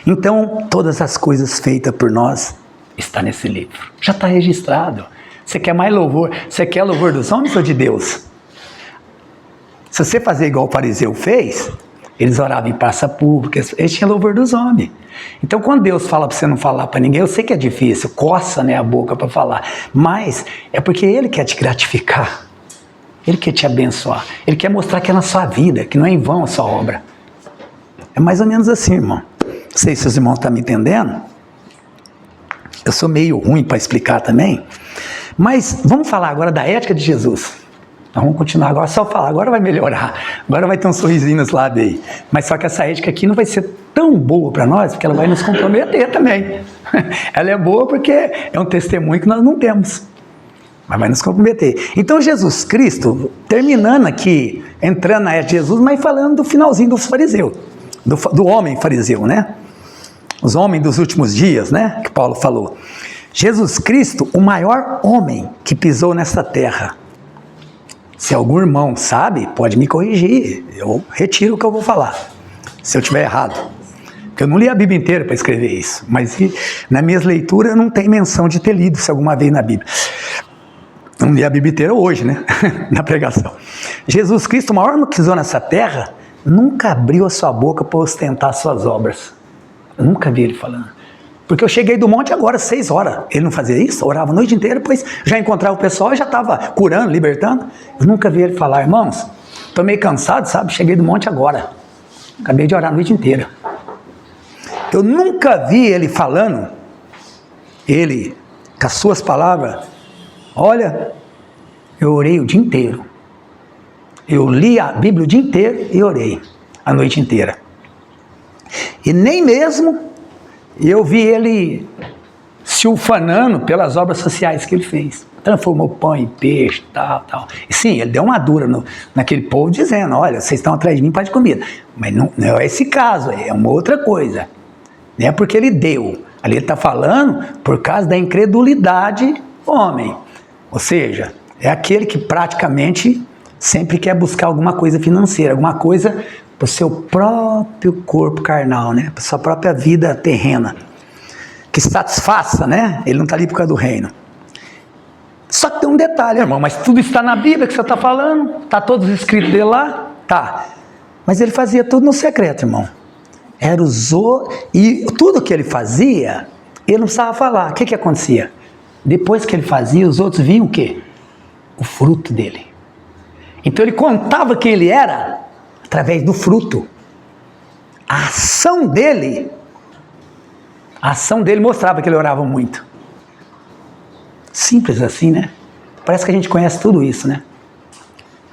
Então, todas as coisas feitas por nós estão nesse livro. Já está registrado. Você quer mais louvor? Você quer louvor dos homens ou de Deus? Se você fazer igual o fariseu fez, eles oravam em praça pública, eles tinham louvor dos homens. Então, quando Deus fala para você não falar para ninguém, eu sei que é difícil, coça, né, a boca para falar, mas é porque Ele quer te gratificar, Ele quer te abençoar, Ele quer mostrar que é na sua vida, que não é em vão a sua obra. É mais ou menos assim, irmão. Não sei se os irmãos estão me entendendo. Eu sou meio ruim para explicar também, mas vamos falar agora da ética de Jesus. Nós vamos continuar agora, só falar, agora vai melhorar, agora vai ter um sorrisinho nos lábios aí. Mas só que essa ética aqui não vai ser tão boa para nós, porque ela vai nos comprometer também. Ela é boa porque é um testemunho que nós não temos, mas vai nos comprometer. Então Jesus Cristo, terminando aqui, entrando na ética de Jesus, mas falando do finalzinho dos fariseus, do homem fariseu, né? Os homens dos últimos dias, né? Que Paulo falou. Jesus Cristo, o maior homem que pisou nessa terra. Se algum irmão sabe, pode me corrigir. Eu retiro o que eu vou falar, se eu estiver errado. Porque eu não li a Bíblia inteira para escrever isso. Mas na minha leitura não tem menção de ter lido isso alguma vez na Bíblia. Não li a Bíblia inteira hoje, né? Na pregação. Jesus Cristo, o maior homem que pisou nessa terra, nunca abriu a sua boca para ostentar suas obras. Eu nunca vi ele falando. Porque eu cheguei do monte agora, 6 horas. Ele não fazia isso? Orava a noite inteira, depois já encontrava o pessoal e já estava curando, libertando. Eu nunca vi ele falar, irmãos, estou meio cansado, sabe? Cheguei do monte agora. Acabei de orar a noite inteira. Eu nunca vi ele falando, ele, com as suas palavras, olha, eu orei o dia inteiro. Eu li a Bíblia o dia inteiro e orei a noite inteira. E nem mesmo eu vi ele se ufanando pelas obras sociais que ele fez. Transformou pão em peixe, tal. E sim, ele deu uma dura naquele povo dizendo, olha, vocês estão atrás de mim para de comida. Mas não é esse caso, é uma outra coisa. Não é porque ele deu. Ali ele está falando por causa da incredulidade do homem. Ou seja, é aquele que praticamente sempre quer buscar alguma coisa financeira, alguma coisa para o seu próprio corpo carnal, né? Para a sua própria vida terrena, que satisfaça, né? Ele não está ali por causa do reino. Só que tem um detalhe, irmão, mas tudo está na Bíblia que você está falando, está todos escritos dele lá, tá. Mas ele fazia tudo no secreto, irmão. E tudo que ele fazia, ele não precisava falar. O que acontecia? Depois que ele fazia, os outros viam o quê? O fruto dele. Então ele contava quem ele era através do fruto. A ação dele mostrava que ele orava muito. Simples assim, né? Parece que a gente conhece tudo isso, né?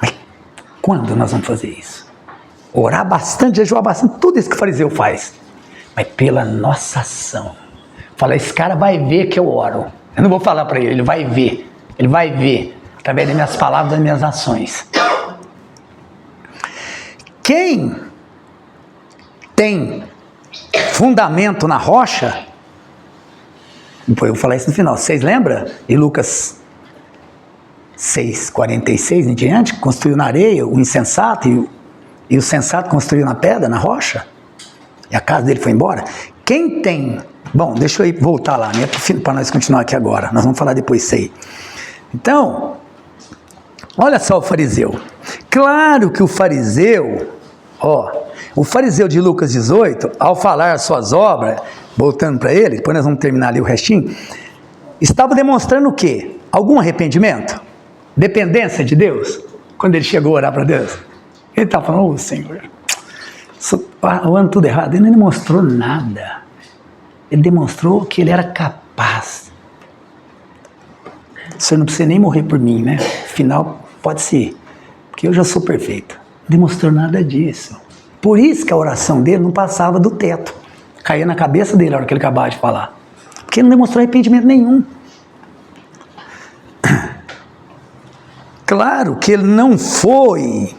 Mas quando nós vamos fazer isso? Orar bastante, jejuar bastante, tudo isso que o fariseu faz. Mas pela nossa ação. Fala, esse cara vai ver que eu oro. Eu não vou falar para ele, ele vai ver. Ele vai ver, através das minhas palavras, das minhas ações. Quem tem fundamento na rocha, depois eu vou falar isso no final, vocês lembram? E Lucas 6:46 em diante, construiu na areia o insensato e o sensato construiu na pedra, na rocha, e a casa dele foi embora. Quem tem... Bom, deixa eu voltar lá, né, para nós continuar aqui agora, nós vamos falar depois isso aí. Então, olha só o fariseu. Claro que o fariseu de Lucas 18, ao falar as suas obras, voltando para ele, depois nós vamos terminar ali o restinho, estava demonstrando o quê? Algum arrependimento? Dependência de Deus? Quando ele chegou a orar para Deus? Ele estava falando, Senhor, eu ando tudo errado. Ele não demonstrou nada. Ele demonstrou que ele era capaz. O Senhor não precisa nem morrer por mim, né? Afinal, pode ser, porque eu já sou perfeito. Não demonstrou nada disso. Por isso que a oração dele não passava do teto. Caía na cabeça dele na hora que ele acabava de falar. Porque ele não demonstrou arrependimento nenhum. Claro que ele não foi,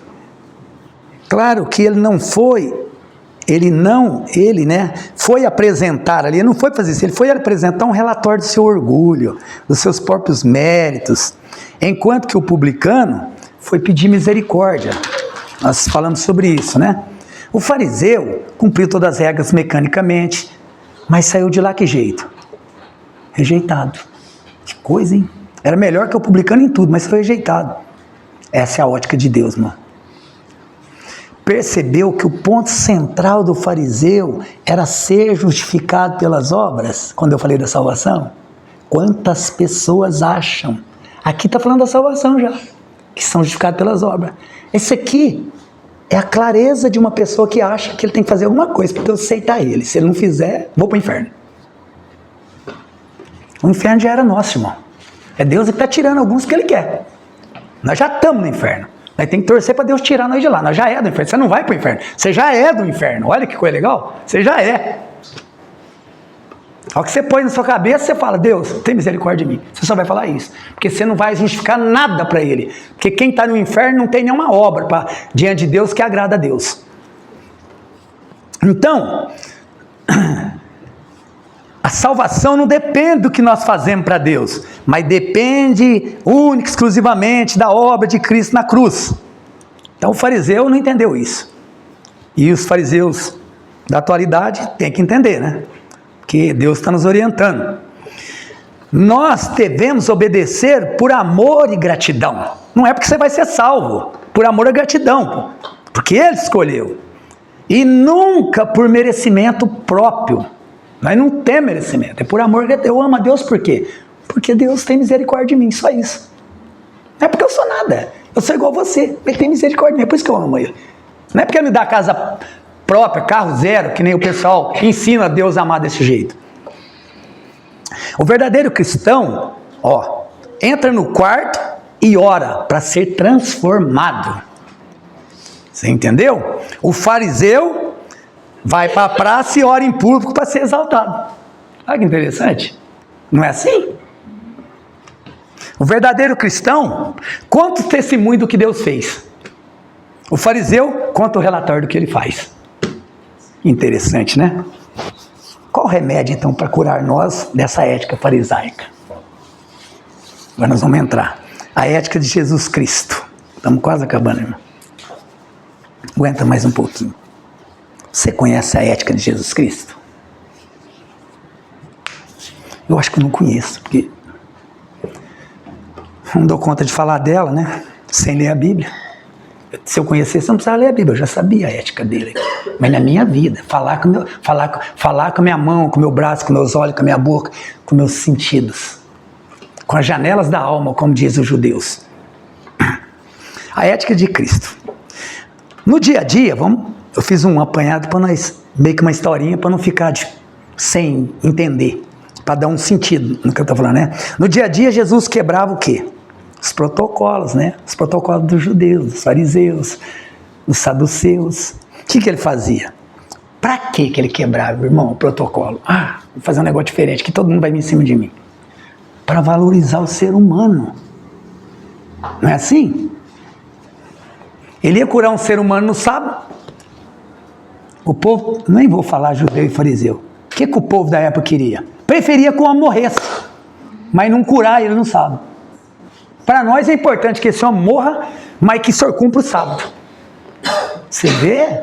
foi apresentar ali, ele não foi fazer isso, ele foi apresentar um relatório do seu orgulho, dos seus próprios méritos, enquanto que o publicano foi pedir misericórdia. Nós falamos sobre isso, né? O fariseu cumpriu todas as regras mecanicamente, mas saiu de lá que jeito? Rejeitado. Que coisa, hein? Era melhor que o publicano em tudo, mas foi rejeitado. Essa é a ótica de Deus, mano. Percebeu que o ponto central do fariseu era ser justificado pelas obras? Quando eu falei da salvação, quantas pessoas acham? Aqui está falando da salvação já, que são justificados pelas obras. Esse aqui é a clareza de uma pessoa que acha que ele tem que fazer alguma coisa para Deus aceitar ele. Se ele não fizer, vou para o inferno. O inferno já era nosso, irmão. É Deus que está tirando alguns que ele quer. Nós já estamos no inferno. Nós temos que torcer para Deus tirar nós de lá. Nós já é do inferno. Você não vai para o inferno. Você já é do inferno. Olha que coisa legal. Você já é. Ao que você põe na sua cabeça, você fala, Deus, tem misericórdia de mim. Você só vai falar isso. Porque você não vai justificar nada para ele. Porque quem está no inferno não tem nenhuma obra diante de Deus que agrada a Deus. Então, a salvação não depende do que nós fazemos para Deus, mas depende única, exclusivamente da obra de Cristo na cruz. Então o fariseu não entendeu isso. E os fariseus da atualidade têm que entender, né? Porque Deus está nos orientando. Nós devemos obedecer por amor e gratidão. Não é porque você vai ser salvo, por amor e gratidão, porque Ele escolheu. E nunca por merecimento próprio. Nós não temos merecimento, é por amor. Eu amo a Deus por quê? Porque Deus tem misericórdia de mim, só isso. Não é porque eu sou nada, eu sou igual a você, Ele tem misericórdia de mim, é por isso que eu amo Ele. Não é porque Ele me dá casa própria, carro zero, que nem o pessoal ensina a Deus a amar desse jeito. O verdadeiro cristão, entra no quarto e ora para ser transformado. Você entendeu? O fariseu vai para a praça e ora em público para ser exaltado. Olha que interessante. Não é assim? O verdadeiro cristão conta o testemunho do que Deus fez. O fariseu conta o relatório do que ele faz. Interessante, né? Qual o remédio, então, para curar nós dessa ética farisaica? Agora nós vamos entrar. A ética de Jesus Cristo. Estamos quase acabando, irmão. Aguenta mais um pouquinho. Você conhece a ética de Jesus Cristo? Eu acho que eu não conheço, porque não dou conta de falar dela, né? Sem ler a Bíblia. Se eu conhecesse, eu não precisava ler a Bíblia, eu já sabia a ética dele. Mas na minha vida, falar com a minha mão, com o meu braço, com meus olhos, com a minha boca, com meus sentidos. Com as janelas da alma, como dizem os judeus. A ética de Cristo. No dia a dia, eu fiz um apanhado para nós, meio que uma historinha, para não ficar sem entender. Para dar um sentido no que eu estou falando, né? No dia a dia, Jesus quebrava o quê? Os protocolos, né? Os protocolos dos judeus, dos fariseus, dos saduceus. O que ele fazia? Para que ele quebrava, irmão, o protocolo? Vou fazer um negócio diferente, que todo mundo vai vir em cima de mim. Para valorizar o ser humano. Não é assim? Ele ia curar um ser humano no sábado. O povo, nem vou falar judeu e fariseu. O que o povo da época queria? Preferia que o homem morresse, mas não curar ele no sábado. Para nós é importante que esse homem morra, mas que o senhor cumpra o sábado. Você vê?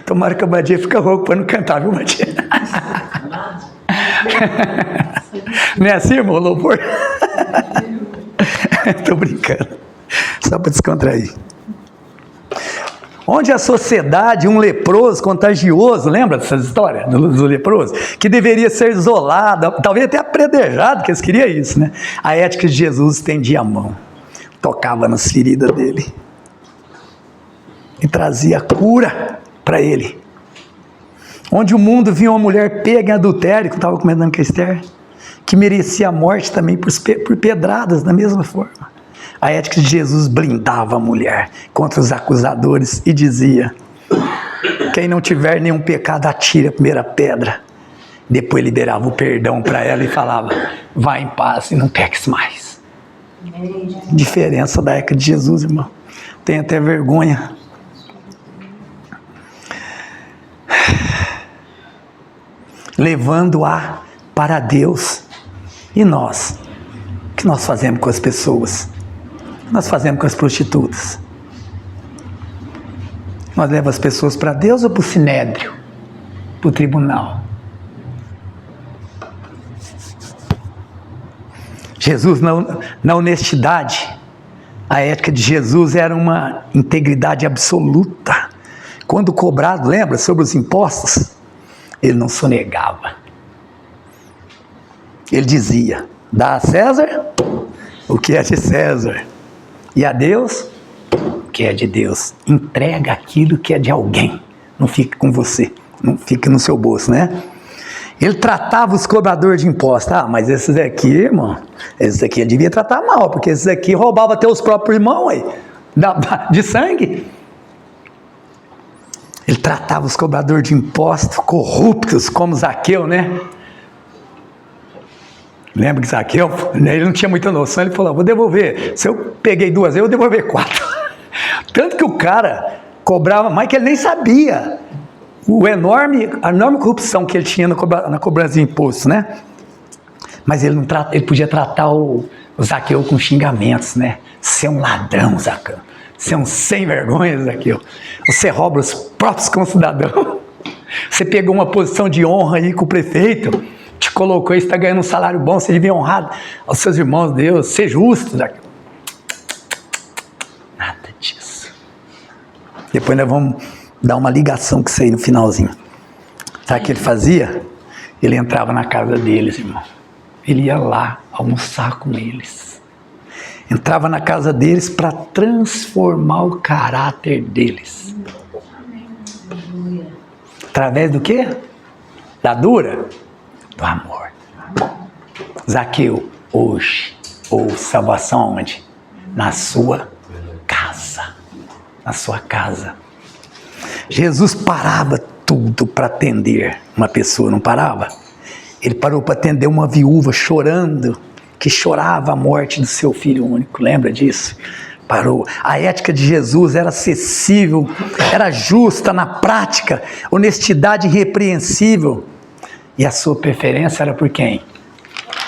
Tomara que a Badia fique rouco para não cantar, viu, Badia? Não é assim, irmão, louvor? Estou brincando. Só para descontrair. Onde a sociedade, um leproso contagioso, lembra dessas histórias do leproso? Que deveria ser isolado, talvez até apredejado, que eles queriam isso, né? A ética de Jesus estendia a mão, tocava nas feridas dele e trazia cura para ele. Onde o mundo via uma mulher pega em adultério, que eu estava comentando com a Esther, que merecia a morte também por pedradas, da mesma forma. A ética de Jesus blindava a mulher contra os acusadores e dizia: quem não tiver nenhum pecado, atire a primeira pedra. Depois liberava o perdão para ela e falava: vá em paz e não peques mais. Diferença da ética de Jesus, irmão. Tem até vergonha. Levando-a para Deus. E nós? O que nós fazemos com as pessoas? O que nós fazemos com as prostitutas? Nós levamos as pessoas para Deus ou para o sinédrio? Para o tribunal? Jesus, na honestidade, a ética de Jesus era uma integridade absoluta. Quando cobrado, lembra, sobre os impostos, ele não sonegava. Ele dizia: dá a César o que é de César, e a Deus o que é de Deus. Entrega aquilo que é de alguém, não fica com você, não fica no seu bolso, né? Ele tratava os cobradores de impostos. Mas esses aqui, irmão, esses aqui ele devia tratar mal, porque esses aqui roubavam até os próprios irmãos aí, de sangue. Ele tratava os cobradores de impostos corruptos, como Zaqueu, né? Lembra que Zaqueu, ele não tinha muita noção, ele falou: vou devolver, se eu peguei 2 vezes, eu vou devolver 4. Tanto que o cara cobrava mais que ele nem sabia a enorme corrupção que ele tinha na cobrança de imposto, né? Mas ele podia tratar o Zaqueu com xingamentos, né? Você é um ladrão, Zaqueu. Você é um sem vergonha, Zaqueu. Você rouba os próprios concidadãos. Você pegou uma posição de honra aí com o prefeito, te colocou e está ganhando um salário bom, você devia honrar aos seus irmãos, Deus, ser justo, Zaqueu. Nada disso. Depois nós vamos dar uma ligação com isso aí no finalzinho. Sabe o que ele fazia? Ele entrava na casa deles, irmão. Ele ia lá almoçar com eles. Entrava na casa deles para transformar o caráter deles. Através do quê? Da dura? Do amor. Zaqueu, hoje, houve salvação onde? Na sua casa. Na sua casa. Jesus parava tudo para atender uma pessoa, não parava? Ele parou para atender uma viúva chorando, que chorava a morte do seu filho único, lembra disso? Parou. A ética de Jesus era acessível, era justa na prática, honestidade irrepreensível. E a sua preferência era por quem?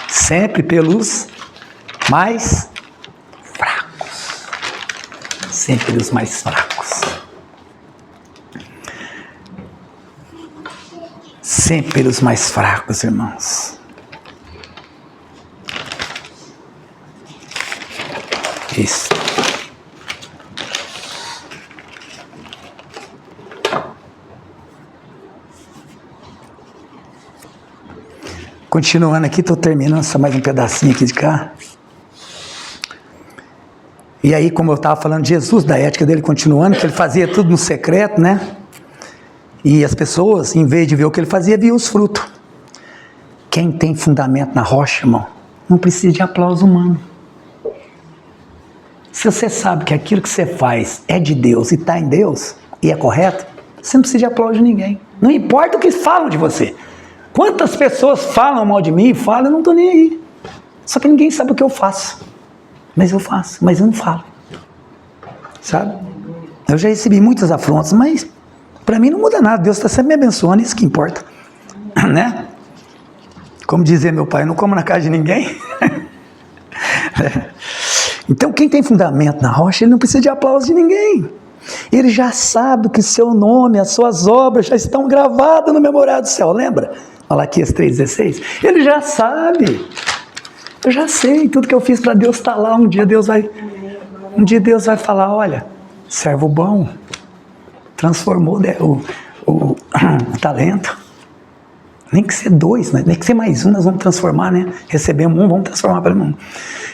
Sempre pelos mais fracos. Sempre os mais fracos. Sempre os mais fracos, irmãos. Isso. Continuando aqui, estou terminando só mais um pedacinho aqui de cá. E aí, como eu estava falando de Jesus, da ética dele, continuando, que ele fazia tudo no secreto, né? E as pessoas, em vez de ver o que ele fazia, viam os frutos. Quem tem fundamento na rocha, irmão, não precisa de aplauso humano. Se você sabe que aquilo que você faz é de Deus e está em Deus, e é correto, você não precisa de aplauso de ninguém. Não importa o que falam de você. Quantas pessoas falam mal de mim e falam, eu não estou nem aí. Só que ninguém sabe o que eu faço. Mas eu faço, mas eu não falo. Sabe? Eu já recebi muitas afrontas, mas para mim não muda nada. Deus está sempre me abençoando, isso que importa. Né? Como dizia meu pai, eu não como na casa de ninguém. Então quem tem fundamento na rocha, ele não precisa de aplauso de ninguém. Ele já sabe que o seu nome, as suas obras já estão gravadas no memorial do céu, lembra? Malaquias 3,16. Ele já sabe. Eu já sei, tudo que eu fiz para Deus está lá. Um dia Deus vai falar, olha, servo bom, transformou o talento. Nem que ser 2, né? Nem que ser mais um, nós vamos transformar, né? Recebemos um, vamos transformar para o mundo.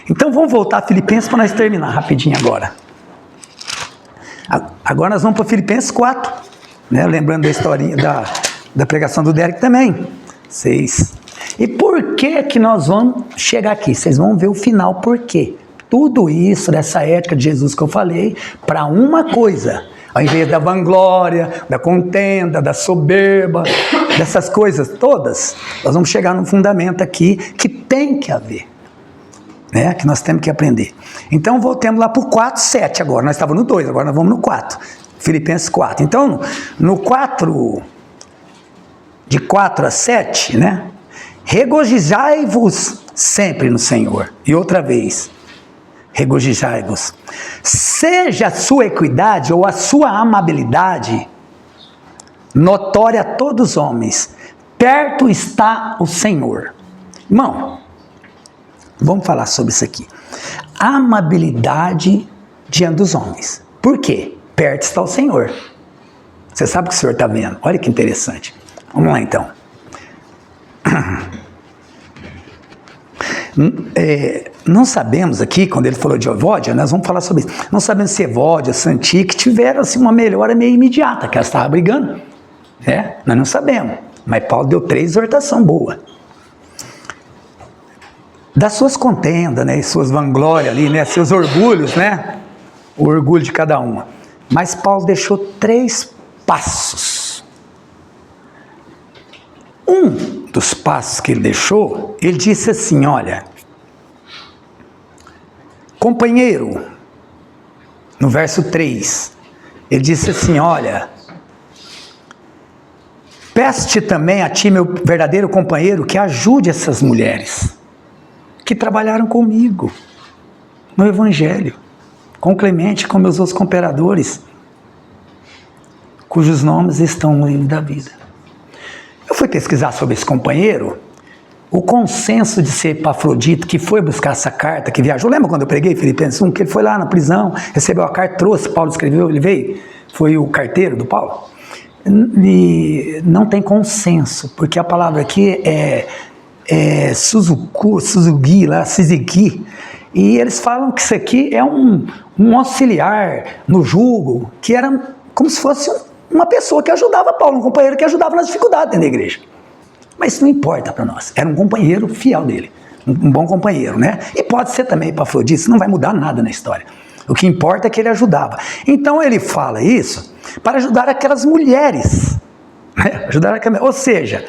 Então vamos voltar a Filipenses para nós terminar rapidinho agora. Agora nós vamos para Filipenses 4, né? Lembrando da historinha da pregação do Derek também. 6. E por que nós vamos chegar aqui? Vocês vão ver o final, por quê? Tudo isso, dessa ética de Jesus que eu falei, para uma coisa. Ao invés da vanglória, da contenda, da soberba, dessas coisas todas, nós vamos chegar num fundamento aqui que tem que haver. Né? Que nós temos que aprender. Então voltemos lá para o 4:7 agora. Nós estávamos no 2, agora nós vamos no 4. Filipenses 4. Então, no 4, de 4 a 7, né? Regozijai-vos sempre no Senhor. E outra vez, regozijai-vos. Seja a sua equidade ou a sua amabilidade notória a todos os homens. Perto está o Senhor. Irmão, vamos falar sobre isso aqui. Amabilidade diante dos homens. Por quê? Perto está o Senhor. Você sabe o que o Senhor está vendo. Olha que interessante. Vamos lá então. Não sabemos aqui, quando ele falou de Evódia, nós vamos falar sobre isso. Não sabemos se Evódia, Santique tiveram assim, uma melhora meio imediata, que elas estavam brigando. Nós não sabemos. Mas Paulo deu 3 exortações boas. Das suas contendas, né, e suas vanglórias ali, né, seus orgulhos, né, o orgulho de cada uma. Mas Paulo deixou 3 passos. Um dos passos que ele deixou, ele disse assim, olha, companheiro, no verso 3, ele disse assim, olha, peço-te também a ti, meu verdadeiro companheiro, que ajude essas mulheres que trabalharam comigo no Evangelho, com Clemente, com meus outros cooperadores, cujos nomes estão no livro da vida. Eu fui pesquisar sobre esse companheiro, o consenso de ser Epafrodito, que foi buscar essa carta, que viajou, lembra quando eu preguei Filipenses 1, que ele foi lá na prisão, recebeu a carta, trouxe, Paulo escreveu, ele veio, foi o carteiro do Paulo, e não tem consenso, porque a palavra aqui é Suzuki, lá, Siziki, e eles falam que isso aqui é um auxiliar no jugo, que era como se fosse uma pessoa que ajudava Paulo, um companheiro que ajudava nas dificuldades dentro da igreja. Mas isso não importa para nós, era um companheiro fiel dele, um bom companheiro, né? E pode ser também Epafrodito, isso não vai mudar nada na história. O que importa é que ele ajudava. Então ele fala isso para ajudar aquelas mulheres, né? Ou seja,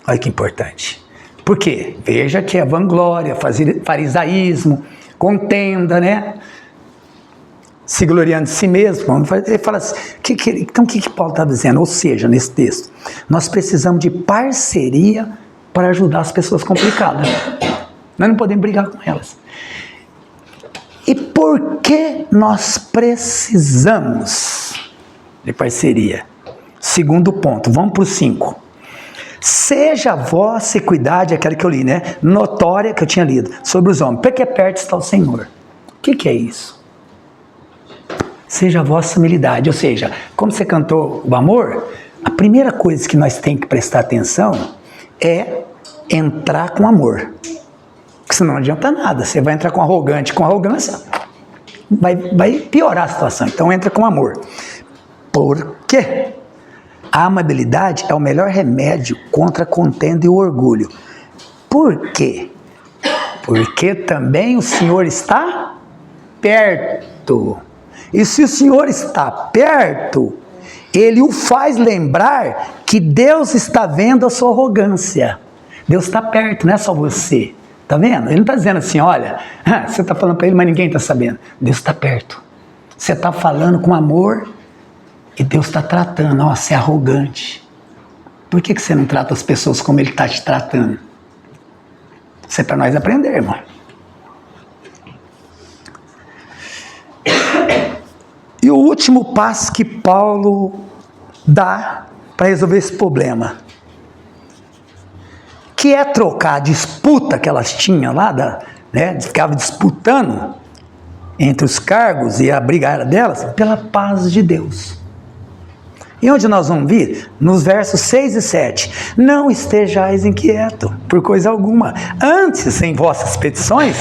olha que importante. Por quê? Veja que é vanglória, farisaísmo, contenda, né? Se gloriando de si mesmo. Ele fala assim, então o que Paulo está dizendo? Ou seja, nesse texto, nós precisamos de parceria para ajudar as pessoas complicadas. Nós não podemos brigar com elas. E por que nós precisamos de parceria? Segundo ponto, vamos para o 5. Seja a vossa equidade, aquela que eu li, né? Notória, que eu tinha lido, sobre os homens, porque perto está o Senhor. O que é isso? Seja a vossa humildade, ou seja, como você cantou o amor, a primeira coisa que nós temos que prestar atenção é entrar com amor. Porque senão não adianta nada, você vai entrar com arrogância, vai piorar a situação. Então entra com amor. Por quê? A amabilidade é o melhor remédio contra a contenda e o orgulho. Por quê? Porque também o Senhor está perto. E se o Senhor está perto, Ele o faz lembrar que Deus está vendo a sua arrogância. Deus está perto, não é só você. Está vendo? Ele não está dizendo assim, olha, você está falando para Ele, mas ninguém está sabendo. Deus está perto. Você está falando com amor e Deus está tratando. Ó, você é arrogante. Por que você não trata as pessoas como Ele está te tratando? Isso é para nós aprender, irmão. E o último passo que Paulo dá para resolver esse problema, que é trocar a disputa que elas tinham lá, ficavam disputando entre os cargos e a briga era delas, pela paz de Deus. E onde nós vamos vir? Nos versos 6 e 7. Não estejais inquietos por coisa alguma. Antes, em vossas petições,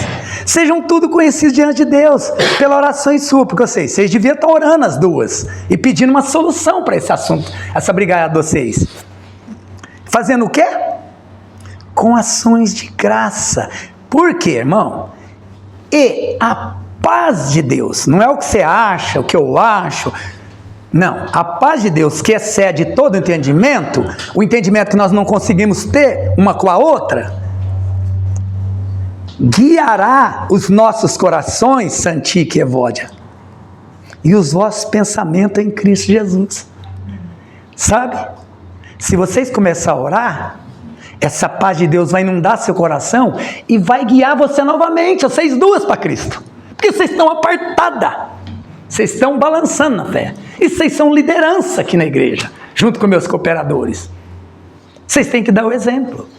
sejam tudo conhecidos diante de Deus, pela oração e súplica. Vocês deviam estar orando as duas e pedindo uma solução para esse assunto, essa brigada de vocês. Fazendo o quê? Com ações de graça. Por quê, irmão? E a paz de Deus, não é o que você acha, o que eu acho. Não, a paz de Deus que excede todo entendimento, o entendimento que nós não conseguimos ter uma com a outra, guiará os nossos corações, Santique e Evódia, e os vossos pensamentos em Cristo Jesus. Sabe? Se vocês começarem a orar, essa paz de Deus vai inundar seu coração e vai guiar você novamente, vocês duas para Cristo. Porque vocês estão apartadas. Vocês estão balançando na fé. E vocês são liderança aqui na igreja, junto com meus cooperadores. Vocês têm que dar o exemplo.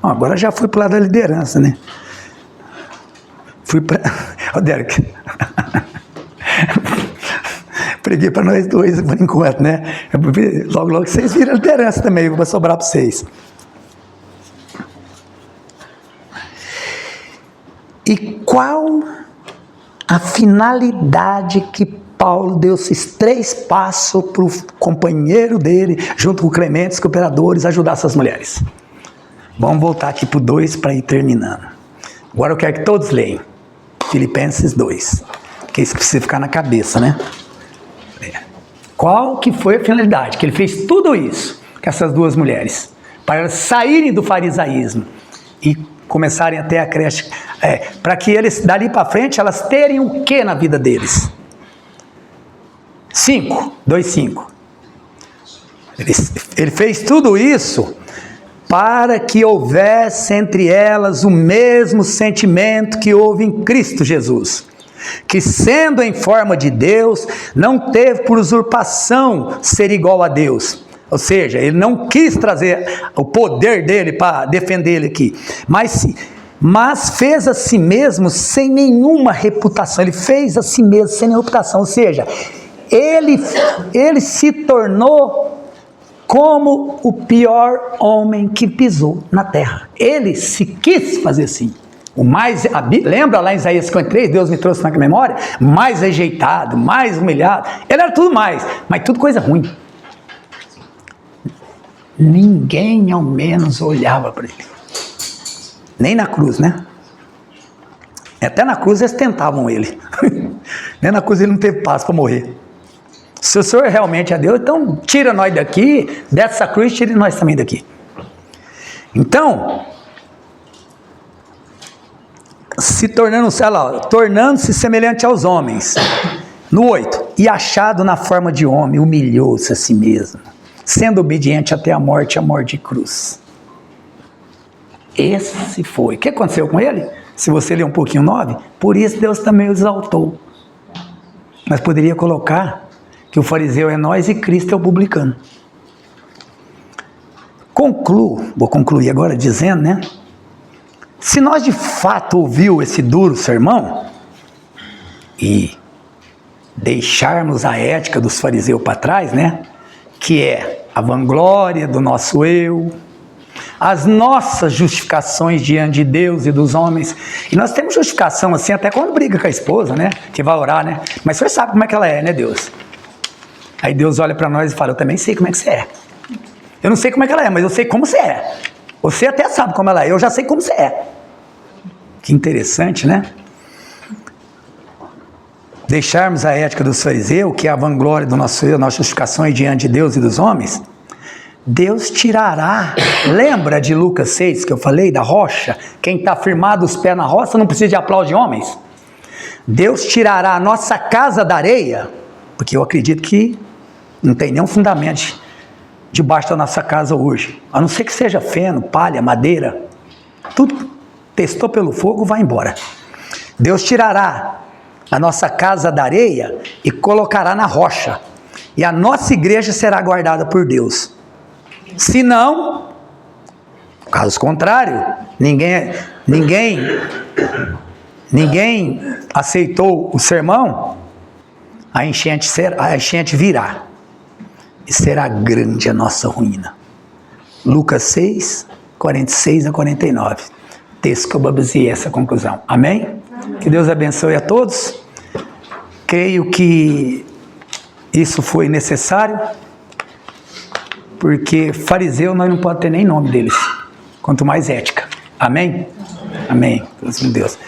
Agora já fui para o lado da liderança, né? Fui para... Ó, Derek. Preguei para nós dois por enquanto, né? Logo vocês viram a liderança também, vai sobrar para vocês. E qual a finalidade que Paulo deu esses 3 passos para o companheiro dele, junto com Clementes, cooperadores, ajudar essas mulheres? Vamos voltar aqui para o 2 para ir terminando. Agora eu quero que todos leiam Filipenses 2, porque isso precisa ficar na cabeça, né? Qual que foi a finalidade? Que ele fez tudo isso com essas 2 mulheres, para elas saírem do farisaísmo e começarem a ter a creche, para que eles, dali para frente, elas terem o que na vida deles? 2:5. Ele fez tudo isso para que houvesse entre elas o mesmo sentimento que houve em Cristo Jesus, que sendo em forma de Deus, não teve por usurpação ser igual a Deus. Ou seja, ele não quis trazer o poder dele para defender ele aqui, mas fez a si mesmo sem nenhuma reputação. Ele fez a si mesmo sem nenhuma reputação, ou seja, ele se tornou como o pior homem que pisou na terra. Ele se quis fazer assim. Lembra lá em Isaías 53, Deus me trouxe na memória? Mais rejeitado, mais humilhado. Ele era tudo mais, mas tudo coisa ruim. Ninguém ao menos olhava para ele. Nem na cruz, né? Até na cruz eles tentavam ele. Nem na cruz ele não teve paz para morrer. Se o Senhor realmente é Deus, então tira nós daqui, dessa cruz, tire nós também daqui. Então, tornando-se semelhante aos homens. No 8, e achado na forma de homem, humilhou-se a si mesmo, sendo obediente até a morte de cruz. Esse foi. O que aconteceu com ele? Se você ler um pouquinho 9, por isso Deus também o exaltou. Mas poderia colocar que o fariseu é nós e Cristo é o publicano. Vou concluir agora dizendo, né? Se nós de fato ouvimos esse duro sermão e deixarmos a ética dos fariseus para trás, né? Que é a vanglória do nosso eu, as nossas justificações diante de Deus e dos homens. E nós temos justificação assim até quando briga com a esposa, né? Que vai orar, né? Mas você sabe como é que ela é, né, Deus? Aí Deus olha para nós e fala, eu também sei como é que você é. Eu não sei como é que ela é, mas eu sei como você é. Você até sabe como ela é, eu já sei como você é. Que interessante, né? Deixarmos a ética dos fariseus, que é a vanglória do nosso eu, nossas justificações diante de Deus e dos homens, Deus tirará. Lembra de Lucas 6 que eu falei, da rocha? Quem está firmado os pés na rocha não precisa de aplauso de homens. Deus tirará a nossa casa da areia, porque eu acredito que não tem nenhum fundamento debaixo da nossa casa hoje, a não ser que seja feno, palha, madeira, tudo testou pelo fogo, vai embora. Deus tirará a nossa casa da areia e colocará na rocha, e a nossa igreja será guardada por Deus. Se não, caso contrário, ninguém aceitou o sermão, a enchente virá, e será grande a nossa ruína. Lucas 6, 46 a 49. Texto que eu baseei essa conclusão. Amém? Que Deus abençoe a todos. Creio que isso foi necessário, porque fariseu nós não podemos ter nem nome deles, quanto mais ética. Amém? Amém. Deus.